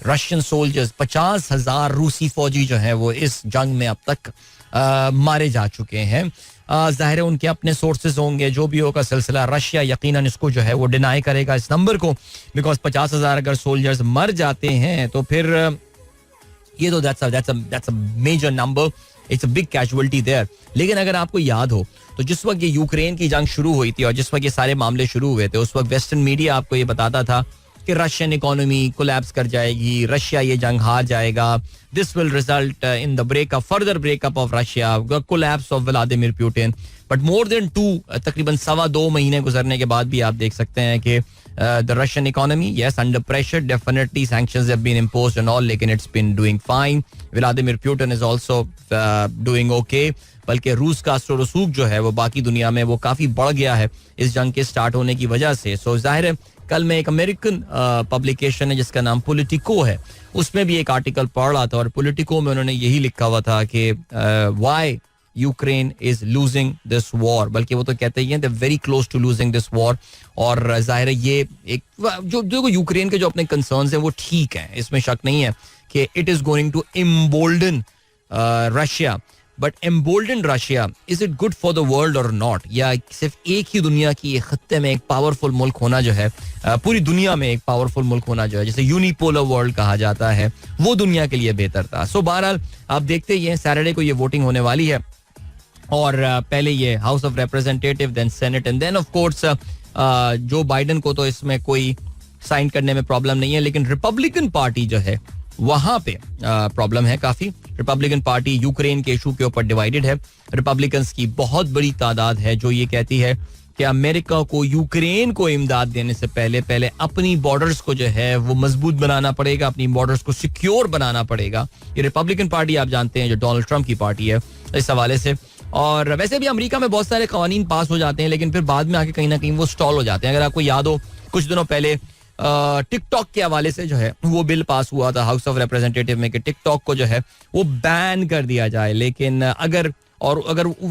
Russian soldiers, 50,000 रूसी फौजी जो हैं वो इस जंग में अब तक मारे जा चुके हैं. जाहिर है उनके अपने सोर्सेज होंगे, जो भी होगा सिलसिला. रशिया यकीनन इसको जो है वो डिनाई करेगा इस नंबर को, बिकॉज 50,000 अगर सोल्जर्स मर जाते हैं तो फिर ये तो that's a major number, it's a big casualty there. लेकिन अगर आपको याद हो तो जिस वक्त ये यूक्रेन की जंग शुरू हुई थी और जिस वक्त ये सारे मामले शुरू हुए थे, उस वक्त वेस्टर्न मीडिया आपको ये बताता था कि रशियन इकोनॉमी कोलैप्स कर जाएगी, रशिया ये जंग हार जाएगा, this will result in the breakup, further breakup of Russia, collapse of Vladimir Putin. But more than तकरीबन 2.25 महीने गुजरने के बाद भी आप देख सकते हैं कि the Russian economy, yes, under pressure, definitely sanctions have been imposed and all, लेकिन it's been doing fine. Vladimir Putin is also doing okay. बल्कि रूस का असर रसूख जो है वो बाकी दुनिया में वो काफी बढ़ गया है इस जंग के स्टार्ट होने की वजह से. सो जाहिर है कल मैं एक अमेरिकन पब्लिकेशन है जिसका नाम पोलिटिको है, उसमें भी एक आर्टिकल पढ़ रहा था और पोलिटिको में उन्होंने यही लिखा हुआ था कि why Ukraine is losing this war, बल्कि वो तो कहते ही हैं very close to losing this war. और जाहिर है ये एक जो यूक्रेन के जो अपने कंसर्न्स हैं वो ठीक हैं, इसमें शक नहीं है कि it is going to embolden Russia. But embolden Russia, is it good for the world और नॉट? या सिर्फ एक ही दुनिया की एक खत्ते में एक पावरफुल मुल्क होना जो है, पूरी दुनिया में एक पावरफुल मुल्क होना जो है, जिसे यूनिपोलर वर्ल्ड कहा जाता है, वो दुनिया के लिए बेहतर था. सो बहरहाल आप देखते ही हैं सैटरडे को ये वोटिंग होने वाली है और पहले ये House of Representative, then Senate and then of course Joe Biden को तो इसमें कोई साइन करने में प्रॉब्लम नहीं है, लेकिन रिपब्लिकन पार्टी जो है वहां पे प्रॉब्लम है काफी. रिपब्लिकन पार्टी यूक्रेन के इशू के ऊपर डिवाइडेड है. रिपब्लिकन्स की बहुत बड़ी तादाद है जो ये कहती है कि अमेरिका को यूक्रेन को इमदाद देने से पहले अपनी बॉर्डर्स को जो है वो मजबूत बनाना पड़ेगा, अपनी बॉर्डर्स को सिक्योर बनाना पड़ेगा. ये रिपब्लिकन पार्टी आप जानते हैं जो डोनाल्ड ट्रंप की पार्टी है इस हवाले से. और वैसे भी अमेरिका में बहुत सारे कवानीन पास हो जाते हैं लेकिन फिर बाद में आके कहीं ना कहीं वो स्टॉल हो जाते हैं. अगर आपको याद हो कुछ दिनों पहले टिकटॉक के हवाले से जो है वो बिल पास हुआ था हाउस ऑफ रिप्रेजेंटेटिव में कि टिकटॉक को जो है वो बैन कर दिया जाए, लेकिन अगर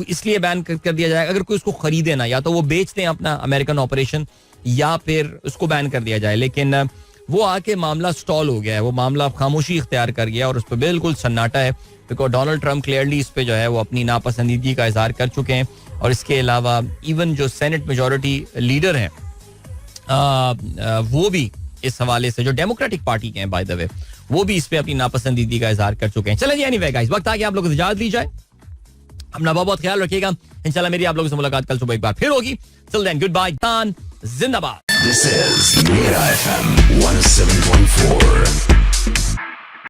इसलिए बैन कर दिया जाए अगर कोई उसको खरीदे ना, या तो वो बेच दें अपना अमेरिकन ऑपरेशन या फिर उसको बैन कर दिया जाए। लेकिन वो आके मामला स्टॉल हो गया है, वो मामला खामोशी इख्तियार कर गया और उस पर बिल्कुल सन्नाटा है, बिकॉज डोनाल्ड ट्रंप क्लियरली इस पे जो है वो अपनी नापसंदीदगी का इजहार कर चुके हैं। और इसके अलावा इवन जो सेनेट मेजॉरिटी लीडर हैं वो भी इस हवाले से, जो डेमोक्रेटिक पार्टी के हैं बाय द वे, वो भी इस पे अपनी नापसंदीदगी का इजहार कर चुके हैं। चलें जी, एनीवे गाइस, वक्त आ गया आप लोगों को इजाजत दी जाए। अपना बहुत ख्याल रखिएगा। इंशाल्लाह मेरी आप लोगों से मुलाकात कल सुबह एक बार फिर होगी। टिल देन, गुड बाय, जिंदाबाद। This is Mira FM 107.4.